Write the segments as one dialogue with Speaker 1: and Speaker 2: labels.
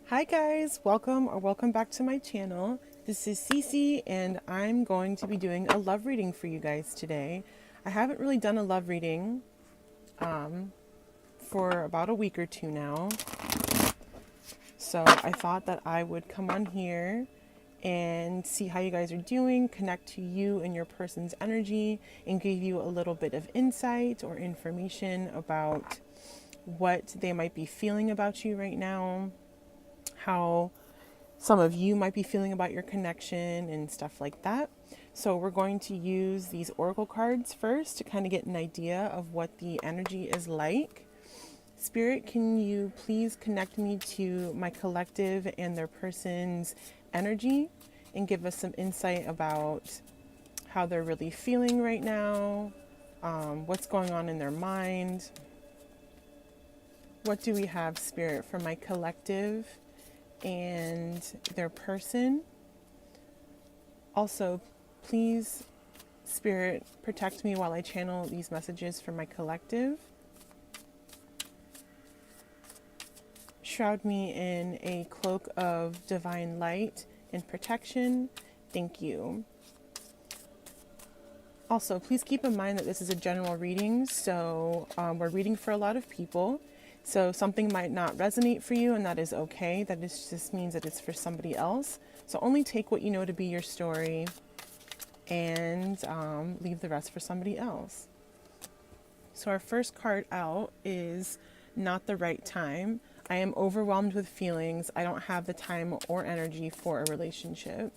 Speaker 1: Hi guys, welcome back to my channel. This is Cece and I'm going to be doing a love reading for you guys today. I haven't really done a love reading for about a week or two now. So I thought that I would come on here and see how you guys are doing, connect to you and your person's energy, and give you a little bit of insight or information about what they might be feeling about you right now, how some of you might be feeling about your connection and stuff like that. So we're going to use these oracle cards first to kind of get an idea of what the energy is like. Spirit, can you please connect me to my collective and their person's energy and give us some insight about how they're really feeling right now, what's going on in their mind. What do we have, Spirit, for my collective and their person? Also, please, Spirit, protect me while I channel these messages for my collective. Shroud me in a cloak of divine light and protection. Thank you. Also, please keep in mind that this is a general reading, so we're reading for a lot of people. So something might not resonate for you, and that is okay. That just means that it's for somebody else. So only take what you know to be your story and leave the rest for somebody else. So our first card out is Not the Right Time. I am overwhelmed with feelings. I don't have the time or energy for a relationship.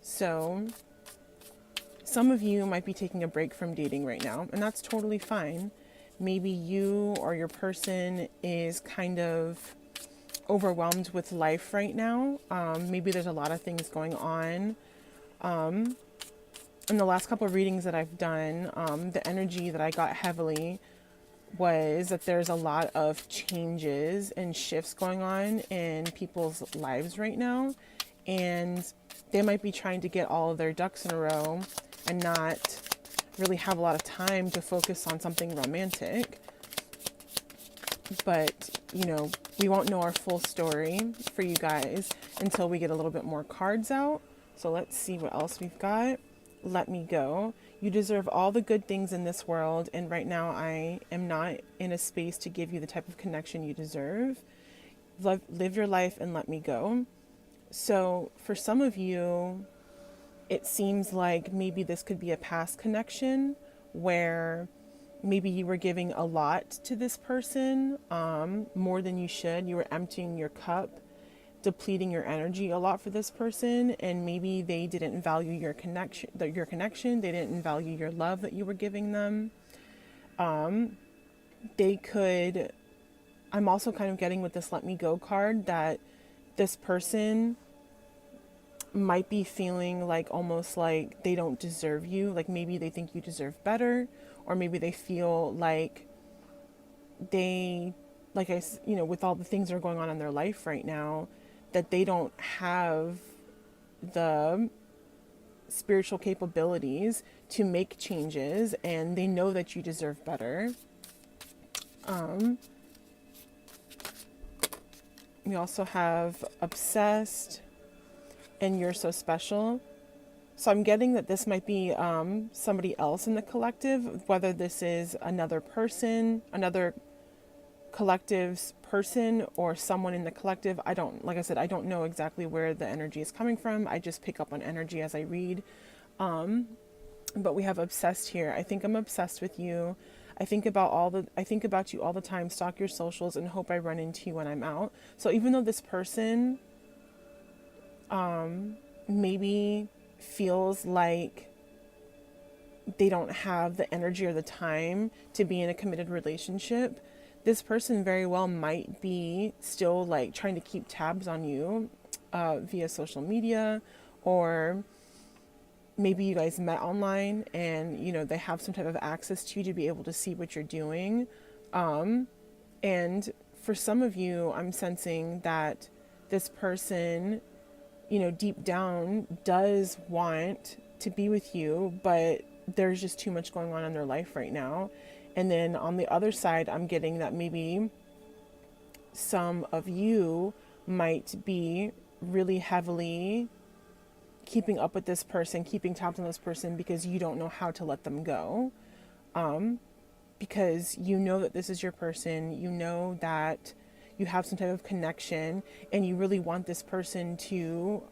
Speaker 1: So some of you might be taking a break from dating right now, and that's totally fine. Maybe you or your person is kind of overwhelmed with life right now. Maybe there's a lot of things going on. In the last couple of readings that I've done, the energy that I got heavily was that there's a lot of changes and shifts going on in people's lives right now. And they might be trying to get all of their ducks in a row and not really have a lot of time to focus on something romantic. But, we won't know our full story for you guys until we get a little bit more cards out. So let's see what else we've got. Let me go. You deserve all the good things in this world, and right now I am not in a space to give you the type of connection you deserve. Live your life and let me go. So for some of you, it seems like maybe this could be a past connection where maybe you were giving a lot to this person, more than you should. You were emptying your cup, depleting your energy a lot for this person, and maybe they didn't value your connection. They didn't value your love that you were giving them. They could. I'm also kind of getting with this Let Me Go card that this person might be feeling like almost like they don't deserve you. Like maybe they think you deserve better, or maybe they feel like they, with all the things that are going on in their life right now, that they don't have the spiritual capabilities to make changes, and they know that you deserve better. We also have Obsessed and You're So Special. So I'm getting that this might be somebody else in the collective, whether this is another person, another collective's person, or someone in the collective. Like I said, I don't know exactly where the energy is coming from. I just pick up on energy as I read. But we have Obsessed here. I think I'm obsessed with you. I think about you all the time, stalk your socials, and hope I run into you when I'm out. So even though this person maybe feels like they don't have the energy or the time to be in a committed relationship, this person very well might be still like trying to keep tabs on you via social media, or maybe you guys met online and they have some type of access to you to be able to see what you're doing. And for some of you, I'm sensing that this person, deep down does want to be with you, but there's just too much going on in their life right now. And then on the other side, I'm getting that maybe some of you might be really heavily keeping up with this person, keeping tabs on this person because you don't know how to let them go. Because you know that this is your person, you know that you have some type of connection, and you really want this person to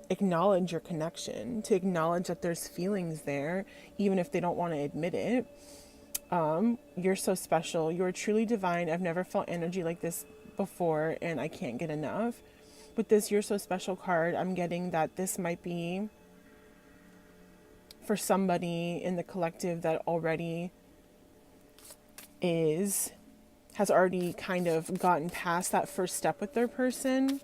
Speaker 1: acknowledge your connection, to acknowledge that there's feelings there, even if they don't want to admit it. You're so special. You're truly divine. I've never felt energy like this before, and I can't get enough. With this "You're So Special" card, I'm getting that this might be for somebody in the collective that already has already kind of gotten past that first step with their person,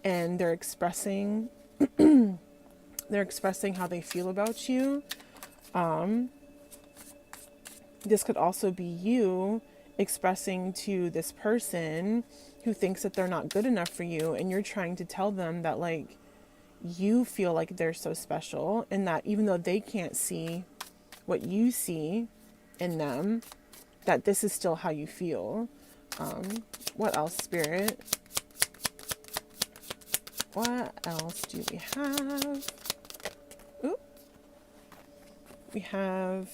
Speaker 1: and they're expressing how they feel about you. This could also be you expressing to this person who thinks that they're not good enough for you, and you're trying to tell them that, like, you feel like they're so special, and that even though they can't see what you see in them, that this is still how you feel. What else, Spirit? What else do we have? Ooh. We have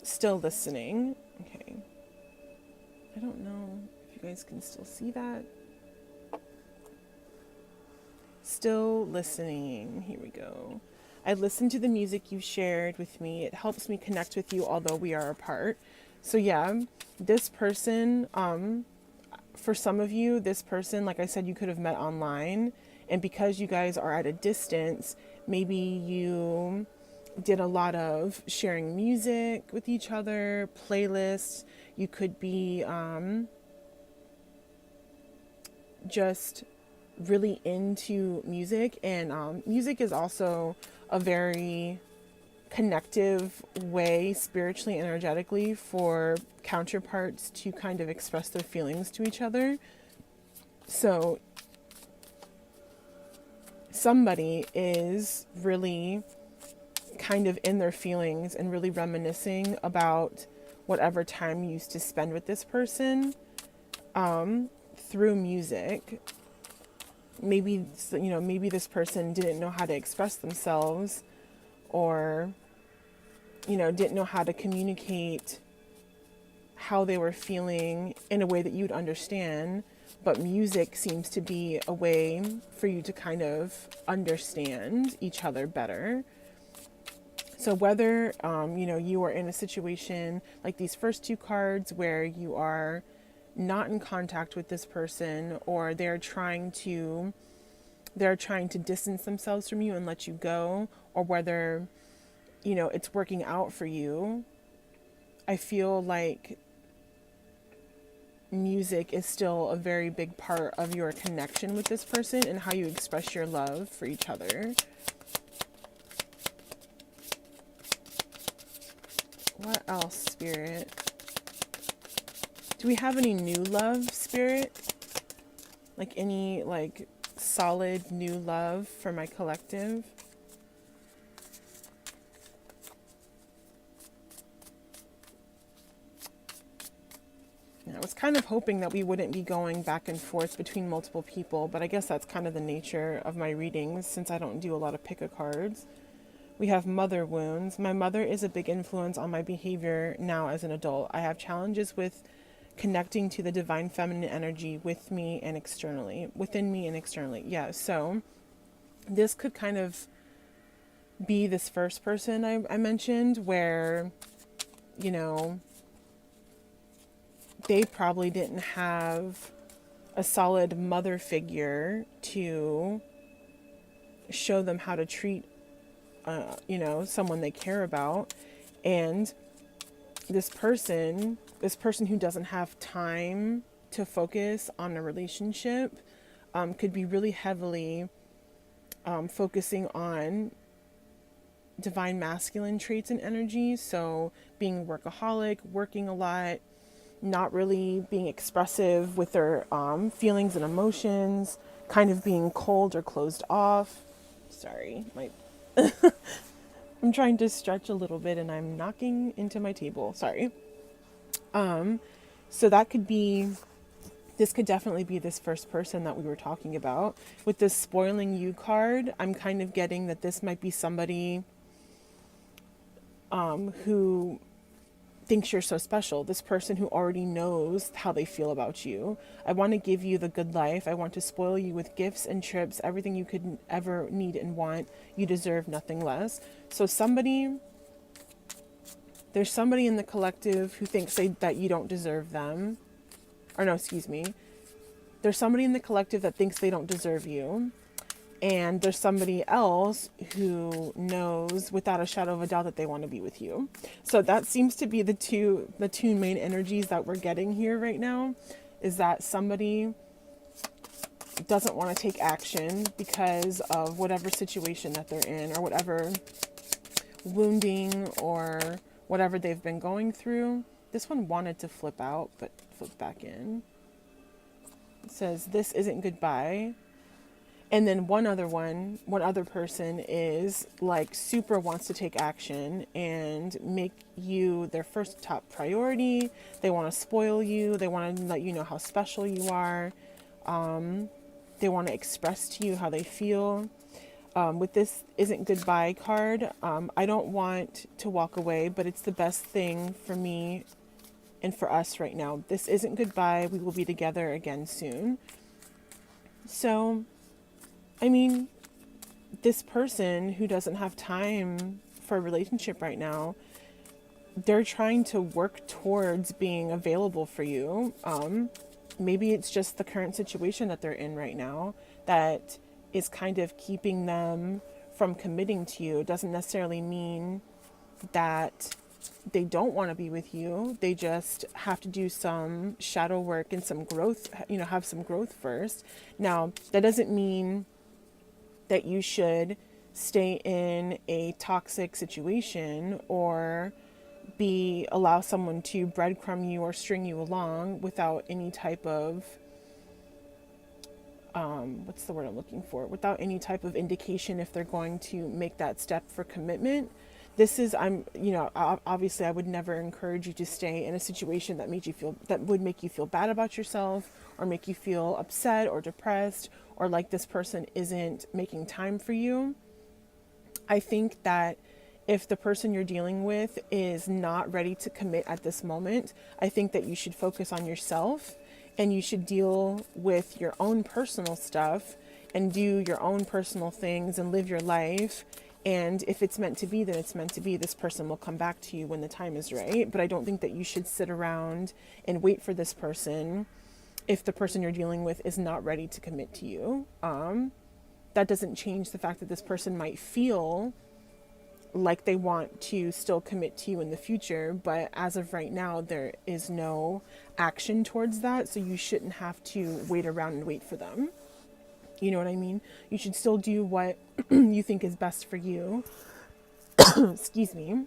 Speaker 1: still listening. Okay. I don't know if you guys can still see that. Still listening. Here we go. I listen to the music you shared with me. It helps me connect with you, although we are apart. So yeah, this person, for some of you, this person, like I said, you could have met online. And because you guys are at a distance, maybe you did a lot of sharing music with each other, playlists. You could be just really into music. And music is also a very connective way, spiritually, energetically, for counterparts to kind of express their feelings to each other. So somebody is really kind of in their feelings and really reminiscing about whatever time you used to spend with this person through music. Maybe, you know, maybe this person didn't know how to express themselves, or, you know, didn't know how to communicate how they were feeling in a way that you'd understand, but music seems to be a way for you to kind of understand each other better. So whether, you know, you are in a situation like these first two cards where you are not in contact with this person, or they're trying to distance themselves from you and let you go, or whether, you know, it's working out for you, I feel like music is still a very big part of your connection with this person and how you express your love for each other. What else, Spirit? Do we have any new love, Spirit? Like any, like, solid new love for my collective? I was kind of hoping that we wouldn't be going back and forth between multiple people, but I guess that's kind of the nature of my readings since I don't do a lot of pick-a-cards. We have mother wounds. My mother is a big influence on my behavior now as an adult. I have challenges with connecting to the divine feminine energy within me and externally. Yeah, so this could kind of be this first person I mentioned where, you know, they probably didn't have a solid mother figure to show them how to treat you know, someone they care about. And this person who doesn't have time to focus on a relationship could be really heavily focusing on divine masculine traits and energy. So being workaholic, working a lot, not really being expressive with their feelings and emotions, kind of being cold or closed off. Sorry, I'm trying to stretch a little bit and I'm knocking into my table. Sorry. So that could be This could definitely be this first person that we were talking about. With this spoiling you card, I'm kind of getting that this might be somebody who thinks you're so special. This person who already knows how they feel about you. I want to give you the good life. I want to spoil you with gifts and trips, everything you could ever need and want. You deserve nothing less. So there's somebody in the collective who thinks that you don't deserve them. Or no, excuse me. There's somebody in the collective that thinks they don't deserve you. And there's somebody else who knows without a shadow of a doubt that they want to be with you. So that seems to be the two main energies that we're getting here right now, is that somebody doesn't want to take action because of whatever situation that they're in, or whatever wounding or whatever they've been going through. This one wanted to flip out, but flipped back in. It says, this isn't goodbye. And then one other person is like super wants to take action and make you their first top priority. They want to spoil you. They want to let you know how special you are. They want to express to you how they feel. With this isn't goodbye card, I don't want to walk away, but it's the best thing for me and for us right now. This isn't goodbye. We will be together again soon. So, I mean, this person who doesn't have time for a relationship right now, they're trying to work towards being available for you. Maybe it's just the current situation that they're in right now that is kind of keeping them from committing to you. It doesn't necessarily mean that they don't want to be with you. They just have to do some shadow work and some growth, have some growth first. Now, that doesn't mean that you should stay in a toxic situation or allow someone to breadcrumb you or string you along without any type of what's the word I'm looking for? Without any type of indication if they're going to make that step for commitment. This is, obviously I would never encourage you to stay in a situation that would make you feel bad about yourself, or make you feel upset or depressed, or like this person isn't making time for you. I think that if the person you're dealing with is not ready to commit at this moment, I think that you should focus on yourself, and you should deal with your own personal stuff and do your own personal things and live your life. And if it's meant to be, then it's meant to be. This person will come back to you when the time is right. But I don't think that you should sit around and wait for this person if the person you're dealing with is not ready to commit to you. That doesn't change the fact that this person might feel like they want to still commit to you in the future, but as of right now, there is no action towards that, so you shouldn't have to wait around and wait for them. You know what I mean? You should still do what you think is best for you. Excuse me.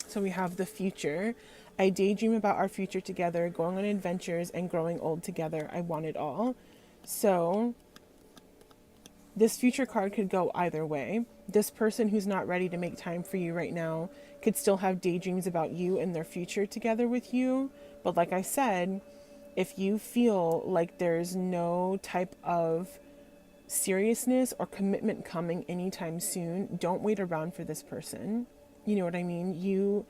Speaker 1: So we have the future. I daydream about our future together, going on adventures and growing old together. I want it all. So this future card could go either way. This person who's not ready to make time for you right now could still have daydreams about you and their future together with you. But like I said, if you feel like there's no type of seriousness or commitment coming anytime soon, don't wait around for this person. You know what I mean? You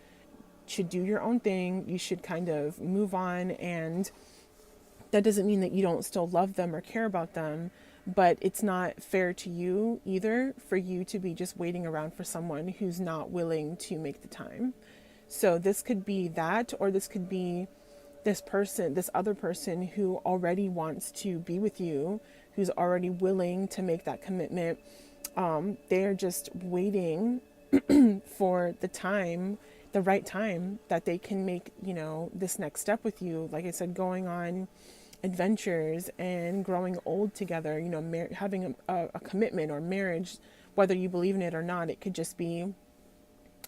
Speaker 1: should do your own thing. You should kind of move on, and that doesn't mean that you don't still love them or care about them, but it's not fair to you either for you to be just waiting around for someone who's not willing to make the time. So this could be that, or this could be this other person who already wants to be with you, who's already willing to make that commitment. They're just waiting for the right time that they can make, this next step with you. Like I said, going on adventures and growing old together, having a commitment or marriage, whether you believe in it or not. It could just be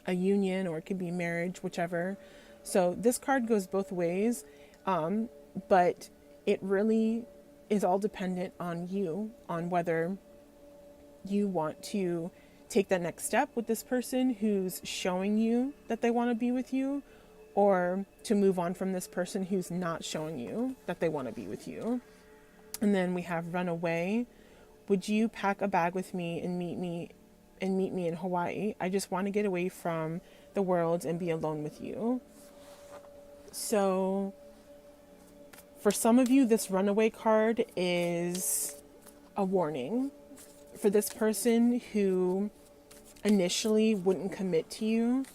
Speaker 1: a union, or it could be marriage, whichever. So this card goes both ways, but it really is all dependent on you, on whether you want to take that next step with this person who's showing you that they want to be with you, or to move on from this person who's not showing you that they want to be with you. And then we have run away. Would you pack a bag with me and meet me in Hawaii? I just want to get away from the world and be alone with you. So for some of you, this runaway card is a warning. For this person who initially wouldn't commit to you,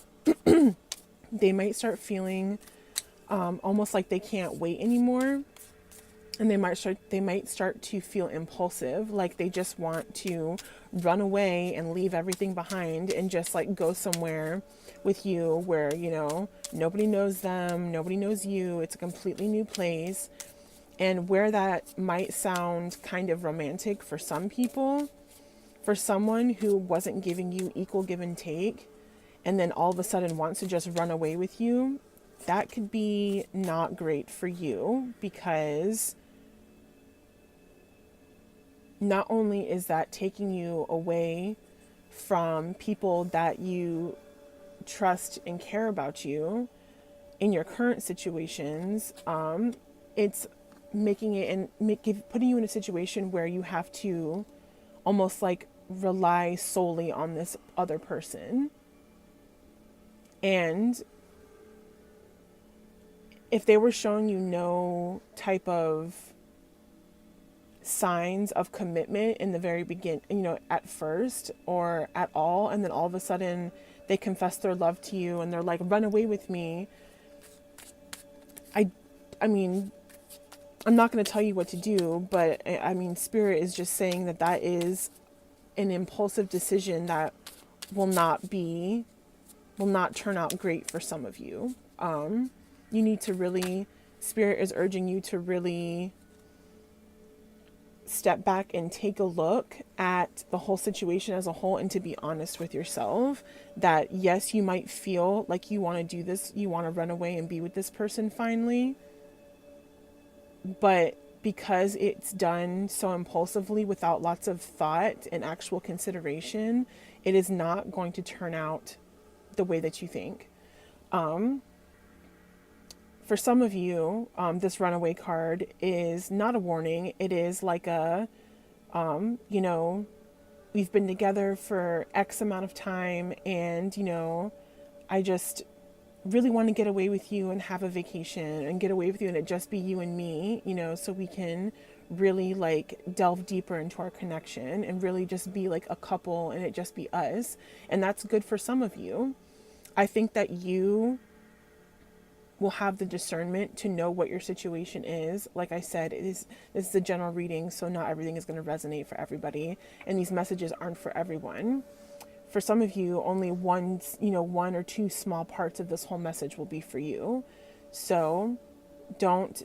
Speaker 1: they might start feeling almost like they can't wait anymore. And they might start to feel impulsive, like they just want to run away and leave everything behind and just like go somewhere with you where, you know, nobody knows them, nobody knows you. It's a completely new place. And where that might sound kind of romantic for some people, for someone who wasn't giving you equal give and take, and then all of a sudden wants to just run away with you, that could be not great for you, because not only is that taking you away from people that you trust and care about you in your current situations, it's making it and putting you in a situation where you have to almost like rely solely on this other person. And if they were showing you no type of signs of commitment in the very beginning, you know, at first or at all, and then all of a sudden they confess their love to you and they're like, run away with me. I mean, I'm not going to tell you what to do, but I mean, Spirit is just saying that that is an impulsive decision that will not turn out great for some of you. You need to really, Spirit is urging you to really step back and take a look at the whole situation as a whole, and to be honest with yourself that yes, you might feel like you want to do this, you want to run away and be with this person finally, but because it's done so impulsively without lots of thought and actual consideration, it is not going to turn out the way that you think. For some of you, this runaway card is not a warning. It is like a, you know, we've been together for X amount of time, and, you know, I just really want to get away with you and have a vacation and get away with you and it just be you and me, you know, so we can really like delve deeper into our connection and really just be like a couple and it just be us. And that's good for some of you. I think that you will have the discernment to know what your situation is. Like I said, this is the general reading, so not everything is going to resonate for everybody, and these messages aren't for everyone. For some of you, only one or two small parts of this whole message will be for you. So don't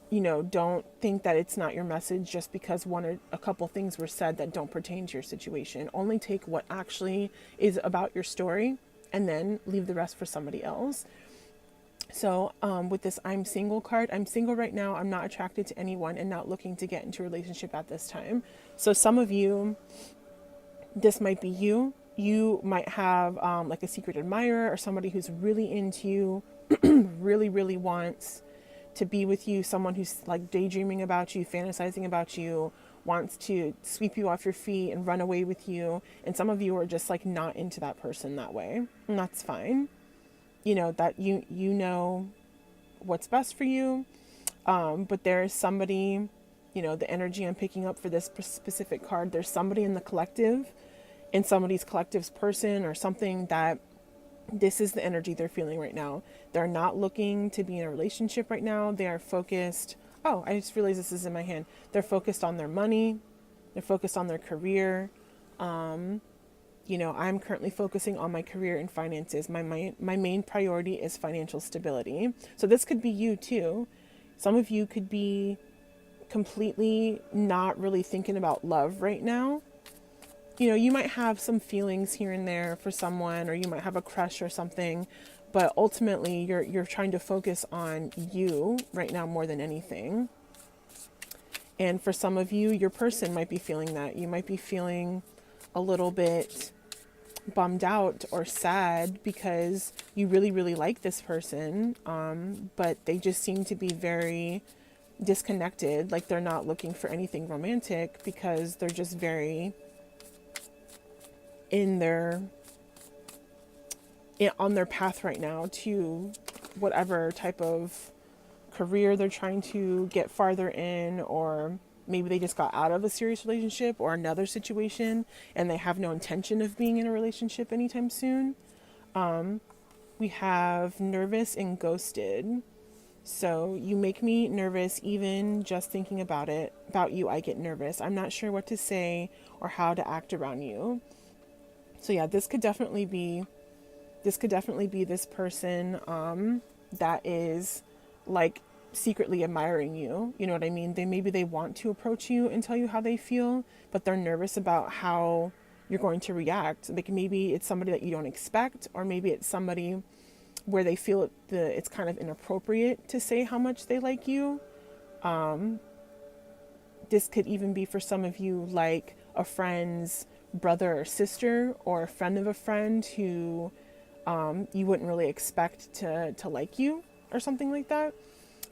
Speaker 1: think that it's not your message just because one or a couple things were said that don't pertain to your situation. Only take what actually is about your story and then leave the rest for somebody else. So with this I'm single card, I'm single right now. I'm not attracted to anyone and not looking to get into a relationship at this time. So some of you, this might be you. You might have like a secret admirer or somebody who's really into you, really, really wants to be with you, someone who's like daydreaming about you, fantasizing about you, wants to sweep you off your feet and run away with you. And some of you are just like not into that person that way. And that's fine. You know, that you know what's best for you. But there's somebody, you know, the energy I'm picking up for this specific card, there's somebody in the collective, in somebody's collective's person or something, that this is the energy they're feeling right now. They're not looking to be in a relationship right now. They are focused. Oh, I just realized this is in my hand. They're focused on their money. They're focused on their career. You know, I'm currently focusing on my career and finances. My main priority is financial stability. So this could be you too. Some of you could be completely not really thinking about love right now. You know, you might have some feelings here and there for someone, or you might have a crush or something, but ultimately you're trying to focus on you right now more than anything. And for some of you, your person might be feeling that. You might be feeling a little bit bummed out or sad because you really, really like this person, but they just seem to be very disconnected. Like they're not looking for anything romantic because they're just very in their on their path right now to whatever type of career they're trying to get farther in, or maybe they just got out of a serious relationship or another situation and they have no intention of being in a relationship anytime soon. We have nervous and ghosted. So you make me nervous even just thinking about you. I get nervous. I'm not sure what to say or how to act around you. So yeah, this could definitely be this person that is like secretly admiring you. You know what I mean? Maybe they want to approach you and tell you how they feel, but they're nervous about how you're going to react. Like maybe it's somebody that you don't expect, or maybe it's somebody where they feel it's kind of inappropriate to say how much they like you. This could even be for some of you like a friend's brother or sister, or a friend of a friend who you wouldn't really expect to like you or something like that.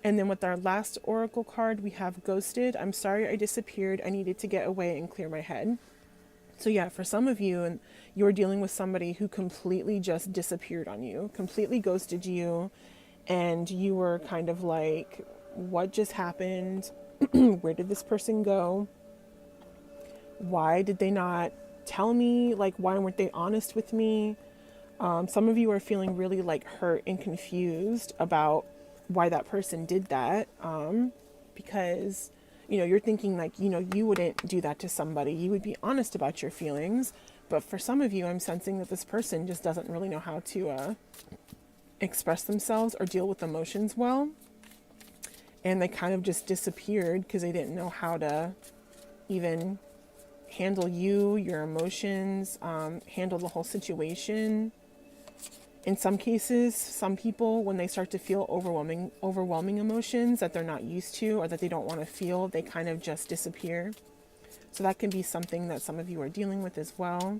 Speaker 1: And then with our last oracle card, we have ghosted. I'm sorry I disappeared. I needed to get away and clear my head. So yeah, for some of you, and you're dealing with somebody who completely just disappeared on you, completely ghosted you, and you were kind of like, what just happened? Where did this person go? Why did they not tell me? Like, why weren't they honest with me? Some of you are feeling really like hurt and confused about why that person did that, because you're thinking like, you wouldn't do that to somebody. You would be honest about your feelings. But for some of you, I'm sensing that this person just doesn't really know how to express themselves or deal with emotions well. And they kind of just disappeared because they didn't know how to even handle you, your emotions, handle the whole situation. In some cases, some people, when they start to feel overwhelming emotions that they're not used to or that they don't want to feel, they kind of just disappear. So that can be something that some of you are dealing with as well.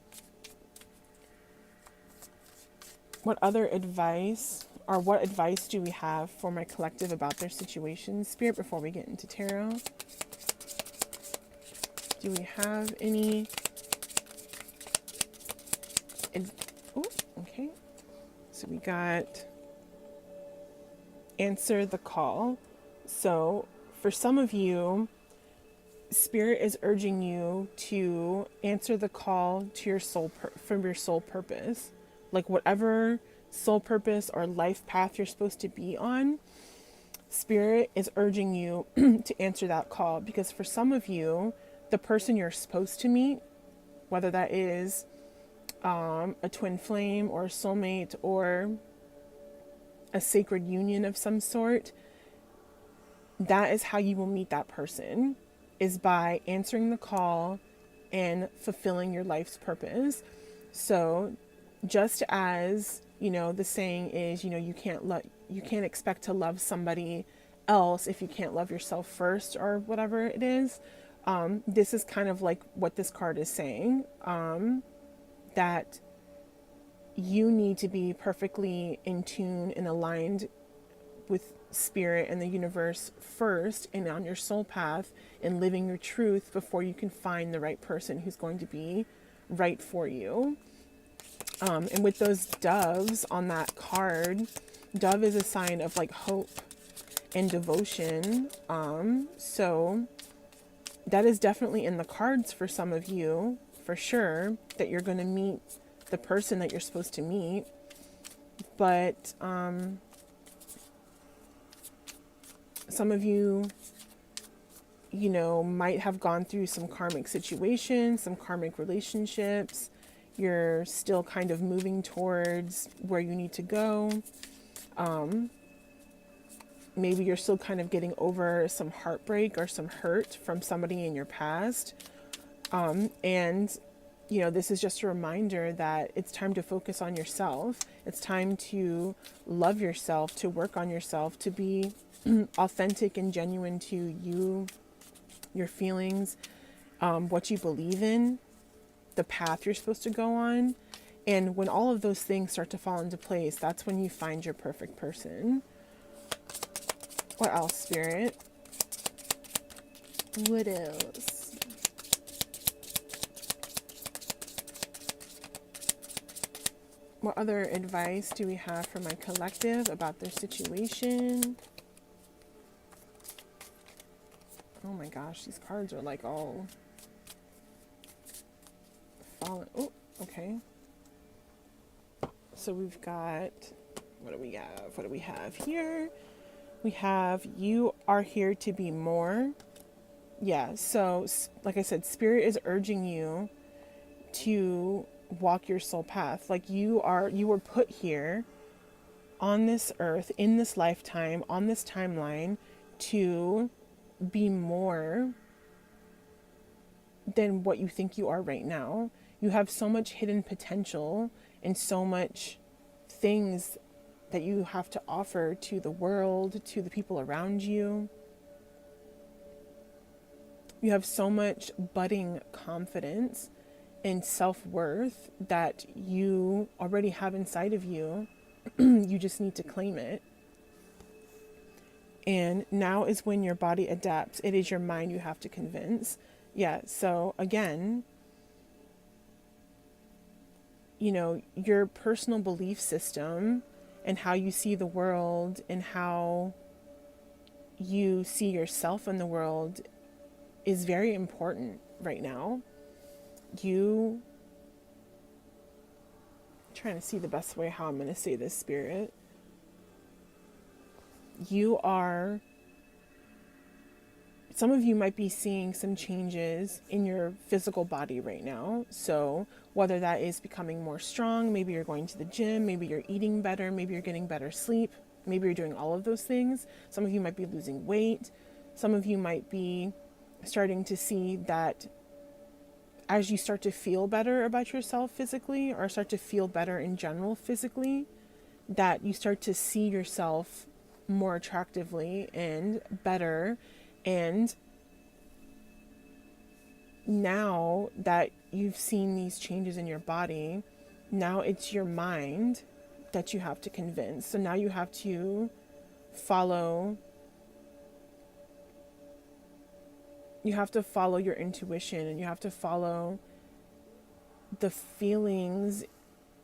Speaker 1: What advice do we have for my collective about their situation, Spirit, before we get into tarot? Do we have any? Okay. So we got answer the call. So for some of you, Spirit is urging you to answer the call to your soul from your soul purpose. Like whatever soul purpose or life path you're supposed to be on, Spirit is urging you to answer that call. Because for some of you, the person you're supposed to meet, whether that is a twin flame or a soulmate or a sacred union of some sort, that is how you will meet that person, is by answering the call and fulfilling your life's purpose. So just as, the saying is, you can't expect to love somebody else if you can't love yourself first, or whatever it is. This is kind of like what this card is saying. That you need to be perfectly in tune and aligned with Spirit and the universe first, and on your soul path, and living your truth before you can find the right person who's going to be right for you. And with those doves on that card, dove is a sign of like hope and devotion. So that is definitely in the cards for some of you, for sure, that you're going to meet the person that you're supposed to meet. But some of you, might have gone through some karmic situations, some karmic relationships. You're still kind of moving towards where you need to go. Maybe you're still kind of getting over some heartbreak or some hurt from somebody in your past. And this is just a reminder that it's time to focus on yourself. It's time to love yourself, to work on yourself, to be authentic and genuine to you, your feelings, what you believe in, the path you're supposed to go on. And when all of those things start to fall into place, that's when you find your perfect person. What else, Spirit? What else? What other advice do we have for my collective about their situation? Oh my gosh, these cards are like all falling. Oh, okay. So we've got, what do we have? What do we have here? We have, you are here to be more. Yeah, so like I said, Spirit is urging you to walk your soul path. Like you were put here on this earth, in this lifetime, on this timeline, to be more than what you think you are right now. You have so much hidden potential and so much things that you have to offer to the world, to the people around you. You have so much budding confidence and self-worth that you already have inside of you. You just need to claim it. And now is when your body adapts. It is your mind you have to convince. Yeah, so again, you know, your personal belief system and how you see the world and how you see yourself in the world is very important right now. I'm trying to see the best way how I'm going to say this, Spirit. Some of you might be seeing some changes in your physical body right now. So whether that is becoming more strong, maybe you're going to the gym, maybe you're eating better, maybe you're getting better sleep, maybe you're doing all of those things. Some of you might be losing weight. Some of you might be starting to see that as you start to feel better about yourself physically, or start to feel better in general physically, that you start to see yourself more attractively and better. And now that you've seen these changes in your body, now it's your mind that you have to convince. So now you have to follow your intuition, and you have to follow the feelings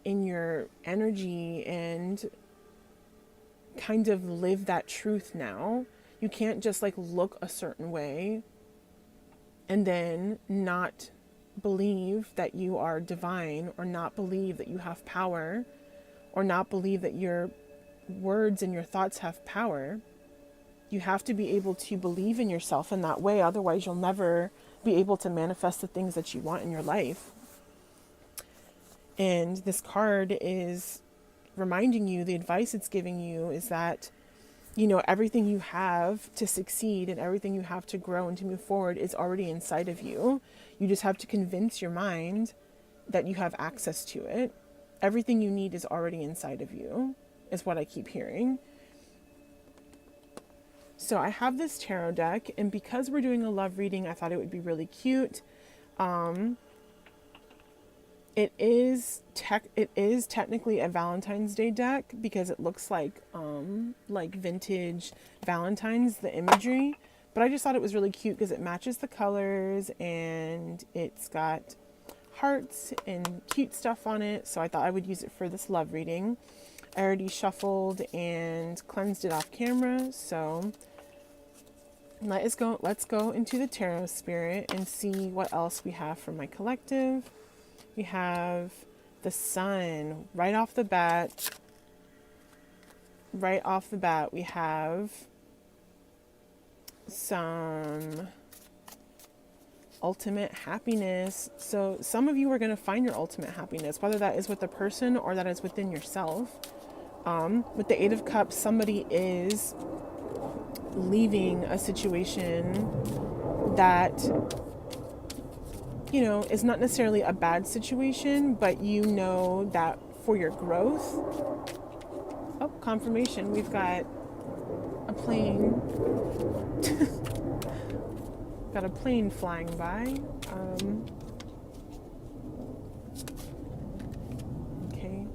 Speaker 1: in your energy and kind of live that truth now. You can't just like look a certain way and then not believe that you are divine, or not believe that you have power, or not believe that your words and your thoughts have power. You have to be able to believe in yourself in that way. Otherwise, you'll never be able to manifest the things that you want in your life. And this card is reminding you, the advice it's giving you is that, you know, everything you have to succeed and everything you have to grow and to move forward is already inside of you. You just have to convince your mind that you have access to it. Everything you need is already inside of you, is what I keep hearing. So I have this tarot deck, and because we're doing a love reading, I thought it would be really cute. It is technically a Valentine's Day deck because it looks like vintage Valentine's, the imagery. But I just thought it was really cute because it matches the colors and it's got hearts and cute stuff on it. So I thought I would use it for this love reading. I already shuffled and cleansed it off camera. So let's go into the tarot, Spirit, and see what else we have for my collective. We have the Sun right off the bat. Right off the bat, we have some ultimate happiness. So some of you are going to find your ultimate happiness, whether that is with a person or that is within yourself. With the Eight of Cups, somebody is leaving a situation that, you know, is not necessarily a bad situation, but you know that for your growth. Oh, confirmation. We've got a plane. Got a plane flying by.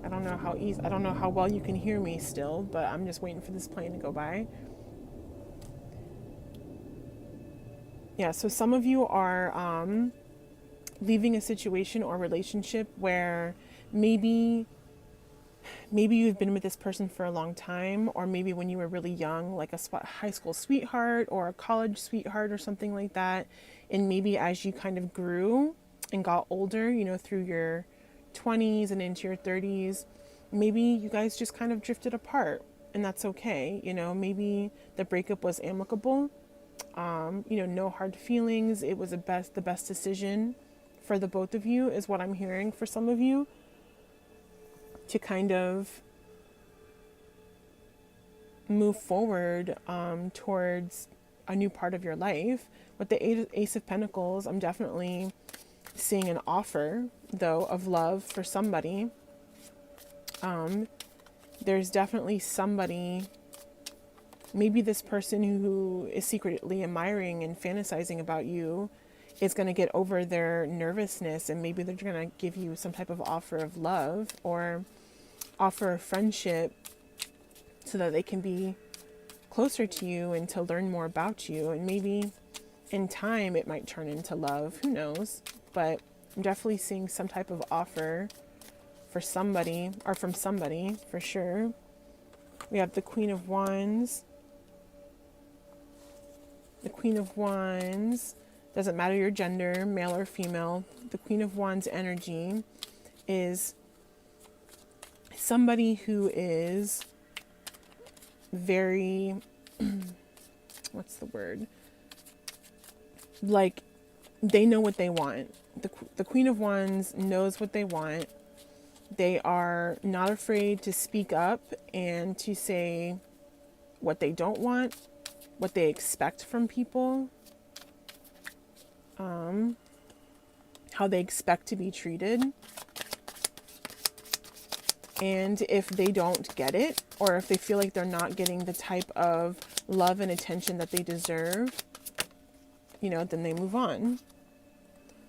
Speaker 1: I don't know how easy, I don't know how well you can hear me still, but I'm just waiting for this plane to go by. Yeah, so some of you are leaving a situation or relationship where maybe you've been with this person for a long time, or maybe when you were really young, like a high school sweetheart or a college sweetheart or something like that. And maybe as you kind of grew and got older, you know, through your 20s and into your 30s, maybe you guys just kind of drifted apart, and that's okay. You know, maybe the breakup was amicable. You know, no hard feelings. It was the best decision for the both of you, is what I'm hearing for some of you, to kind of move forward towards a new part of your life. With the Ace of Pentacles, I'm definitely seeing an offer, though, of love for somebody. There's definitely somebody, maybe this person who is secretly admiring and fantasizing about you is going to get over their nervousness, and maybe they're going to give you some type of offer of love or offer a friendship so that they can be closer to you and to learn more about you. And maybe in time it might turn into love, who knows? But I'm definitely seeing some type of offer for somebody, or from somebody for sure. We have the Queen of Wands. The Queen of Wands, doesn't matter your gender, male or female, the Queen of Wands energy is somebody who is very, what's the word? Like, they know what they want. The Queen of Wands knows what they want. They are not afraid to speak up and to say what they don't want, what they expect from people, how they expect to be treated. And if they don't get it, or if they feel like they're not getting the type of love and attention that they deserve, you know, then they move on.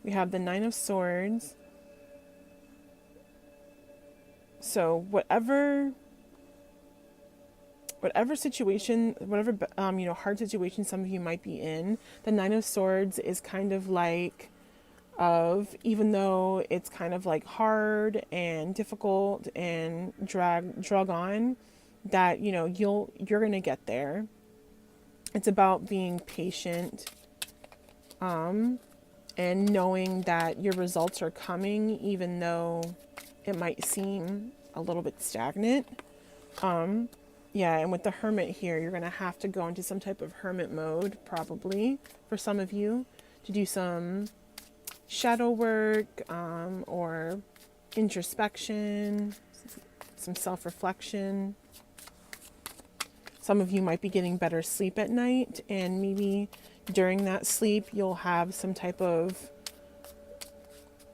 Speaker 1: We have the Nine of Swords. So whatever situation, whatever, you know, hard situation some of you might be in, the Nine of Swords is kind of like, even though it's kind of like hard and difficult and drug on, that, you know, you're going to get there. It's about being patient, and knowing that your results are coming, even though it might seem a little bit stagnant. Yeah, and with the Hermit here, you're going to have to go into some type of hermit mode, probably, for some of you, to do some shadow work, or introspection, some self-reflection. Some of you might be getting better sleep at night, and maybe during that sleep, you'll have some type of,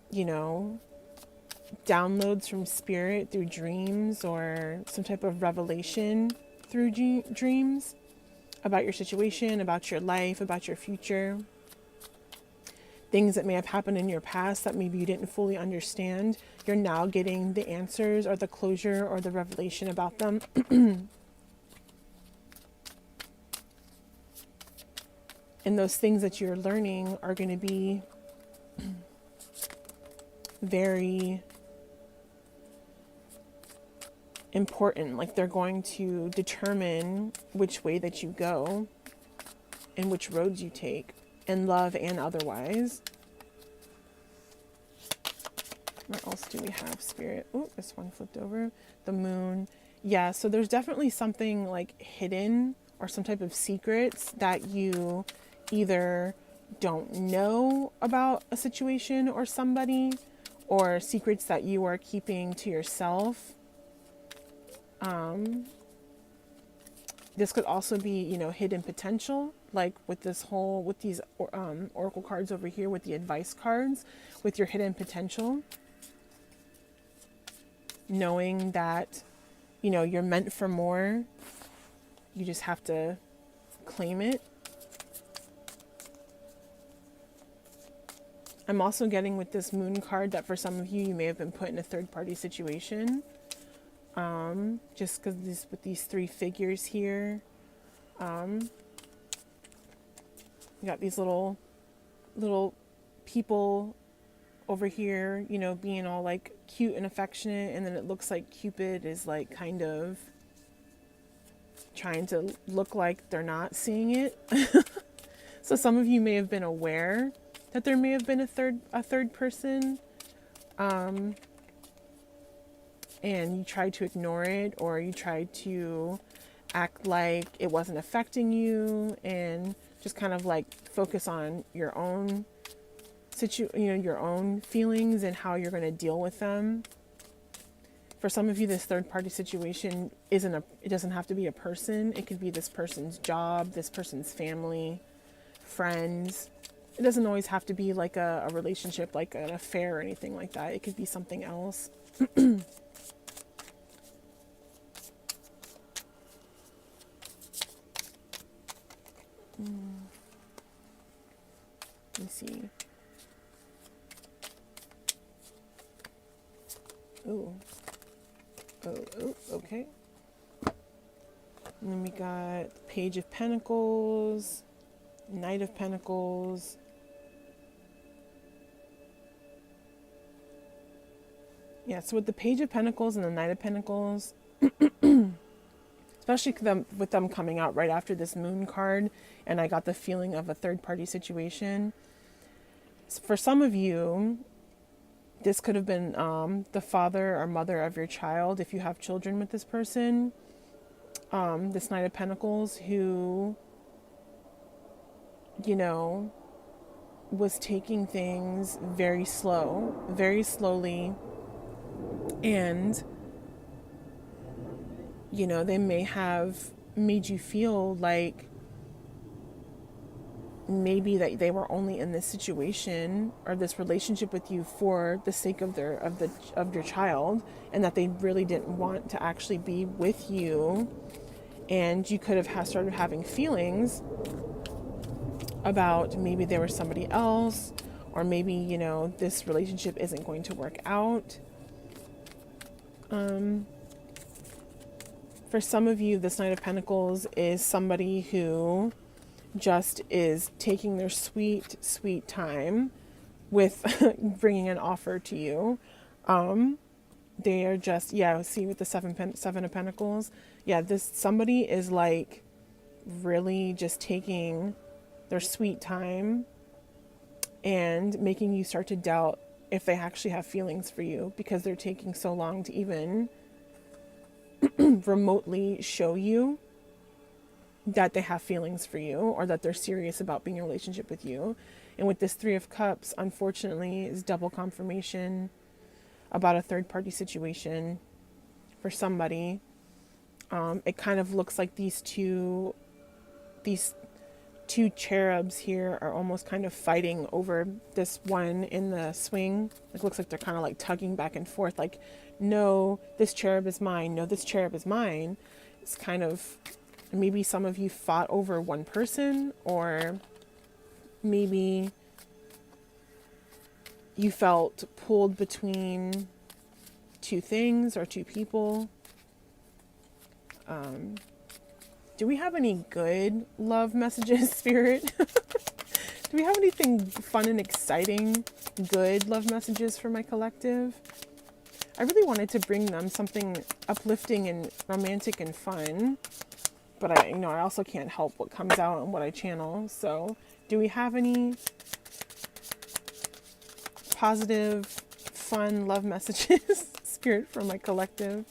Speaker 1: you know, downloads from spirit through dreams, or some type of revelation through dreams about your situation, about your life, about your future. Things that may have happened in your past that maybe you didn't fully understand, you're now getting the answers or the closure or the revelation about them. And those things that you're learning are going to be very important. Like, they're going to determine which way that you go and which roads you take, in love and otherwise. What else do we have, Spirit? Oh, this one flipped over. The Moon. Yeah, so there's definitely something like hidden, or some type of secrets that you either don't know about a situation or somebody, or secrets that you are keeping to yourself. This could also be, you know, hidden potential, like with these oracle cards over here, with the advice cards, with your hidden potential. Knowing that, you know, you're meant for more. You just have to claim it. I'm also getting with this Moon card that for some of you, you may have been put in a third-party situation. just because with these three figures here, you got these little people over here, you know, being all like cute and affectionate, and then it looks like Cupid is like kind of trying to look like they're not seeing it. So some of you may have been aware that there may have been a third person, and you tried to ignore it, or you tried to act like it wasn't affecting you, and just kind of like focus on your own your own feelings and how you're going to deal with them. For some of you, this third party situation it doesn't have to be a person. It could be this person's job, this person's family, friends. It doesn't always have to be like a relationship, like an affair or anything like that. It could be something else. Let me see. Oh, okay. And then we got Page of Pentacles, Knight of Pentacles. Yeah, so with the Page of Pentacles and the Knight of Pentacles, especially with them coming out right after this Moon card, and I got the feeling of a third-party situation. For some of you, this could have been the father or mother of your child, if you have children with this person. This Knight of Pentacles, who, you know, was taking things very slowly, and, you know, they may have made you feel like maybe that they were only in this situation or this relationship with you for the sake of your child, and that they really didn't want to actually be with you, and you could have started having feelings about maybe there was somebody else, or maybe, you know, this relationship isn't going to work out. For some of you, this Knight of Pentacles is somebody who just is taking their sweet time with bringing an offer to you. They are just, see with the Seven of Pentacles, somebody is like really just taking their sweet time and making you start to doubt if they actually have feelings for you, because they're taking so long to even remotely show you that they have feelings for you, or that they're serious about being in a relationship with you. And with this Three of Cups, unfortunately, is double confirmation about a third party situation for somebody. It kind of looks like these two cherubs here are almost kind of fighting over this one in the swing. It looks like they're kind of like tugging back and forth, like, no, this cherub is mine, no, this cherub is mine. It's kind of, maybe some of you fought over one person, or maybe you felt pulled between two things or two people. Do we have any good love messages, Spirit? Do we have anything fun and exciting, good love messages for my collective? I really wanted to bring them something uplifting and romantic and fun, but I also can't help what comes out and what I channel. So, do we have any positive, fun love messages, Spirit, from my collective?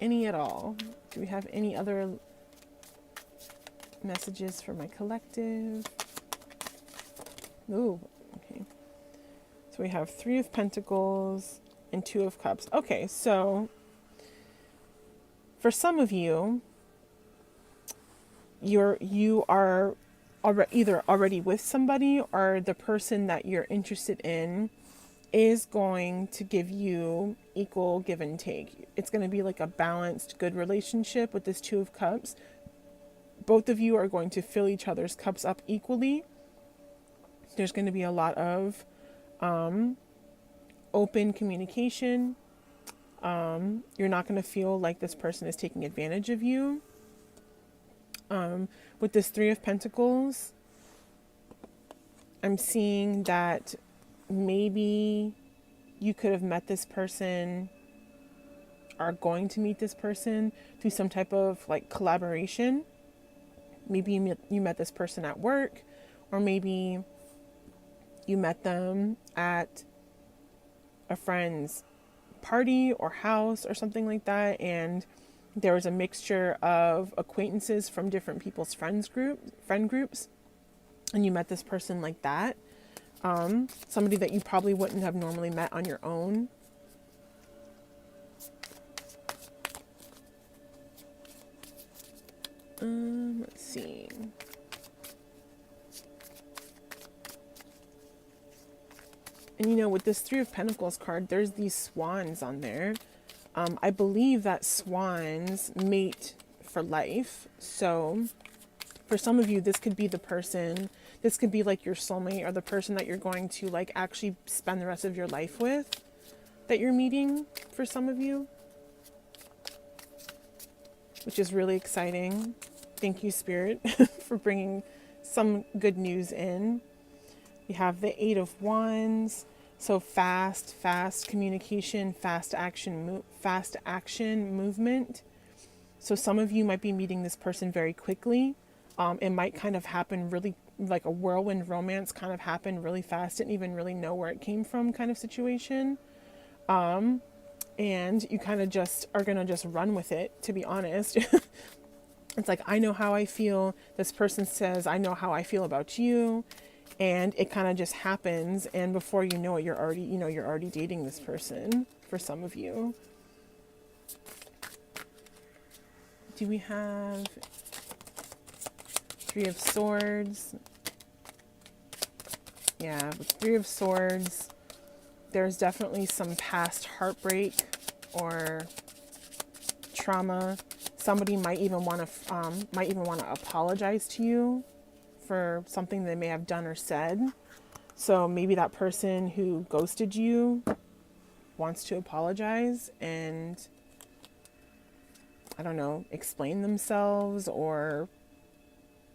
Speaker 1: Any at all? Do we have any other messages for my collective? Ooh, okay. So we have Three of Pentacles and Two of Cups. Okay, so for some of you, you are either already with somebody, or the person that you're interested in is going to give you equal give and take. It's going to be like a balanced, good relationship with this Two of Cups. Both of you are going to fill each other's cups up equally. There's going to be a lot of open communication. You're not going to feel like this person is taking advantage of you. With this Three of Pentacles, I'm seeing that maybe you could have met this person, are going to meet this person through some type of like collaboration. Maybe you met this person at work, or maybe you met them at a friend's party or house or something like that, and there was a mixture of acquaintances from different people's friend groups, and you met this person like that. Somebody that you probably wouldn't have normally met on your own. Let's see. And with this Three of Pentacles card, there's these swans on there. I believe that swans mate for life. So for some of you, this could be the person, this could be like your soulmate, or the person that you're going to like actually spend the rest of your life with, that you're meeting for some of you, which is really exciting. Thank you, Spirit, for bringing some good news in. We have the Eight of Wands. So fast communication, fast action movement. So some of you might be meeting this person very quickly. It might kind of happen really, like a whirlwind romance kind of happen really fast. Didn't even really know where it came from kind of situation. And you kind of just are going to just run with it, to be honest. It's like, I know how I feel. This person says, I know how I feel about you. And it kind of just happens, and before you know it, you're already dating this person for some of you. Do we have Three of Swords? Yeah, with Three of Swords, there's definitely some past heartbreak or trauma. Somebody might even want to apologize to you for something they may have done or said. So maybe that person who ghosted you wants to apologize and, I don't know, explain themselves or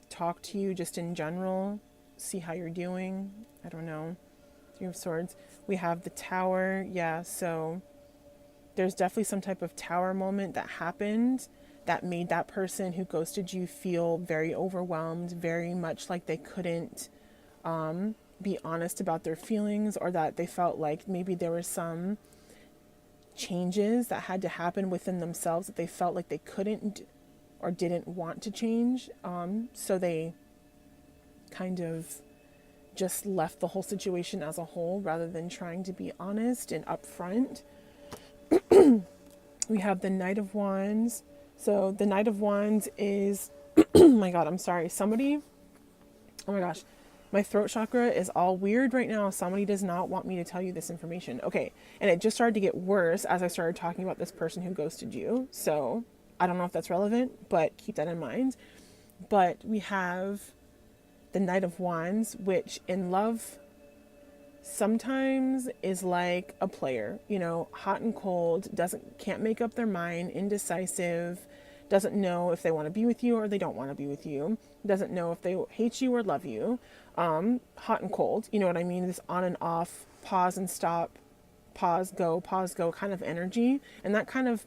Speaker 1: talk to you just in general, see how you're doing. I don't know. Three of Swords. We have the Tower. Yeah, so there's definitely some type of tower moment that happened that made that person who ghosted you feel very overwhelmed, very much like they couldn't be honest about their feelings, or that they felt like maybe there were some changes that had to happen within themselves that they felt like they couldn't or didn't want to change. So they kind of just left the whole situation as a whole rather than trying to be honest and upfront. We have the Knight of Wands. So the Knight of Wands is, oh my God, I'm sorry. Oh my gosh, my throat chakra is all weird right now. Somebody does not want me to tell you this information. Okay. And it just started to get worse as I started talking about this person who ghosted you. So I don't know if that's relevant, but keep that in mind. But we have the Knight of Wands, which in love sometimes is like a player, hot and cold, can't make up their mind, indecisive, doesn't know if they want to be with you or they don't want to be with you, doesn't know if they hate you or love you. Hot and cold, you know what I mean? This on and off, pause and stop, pause, go kind of energy. And that kind of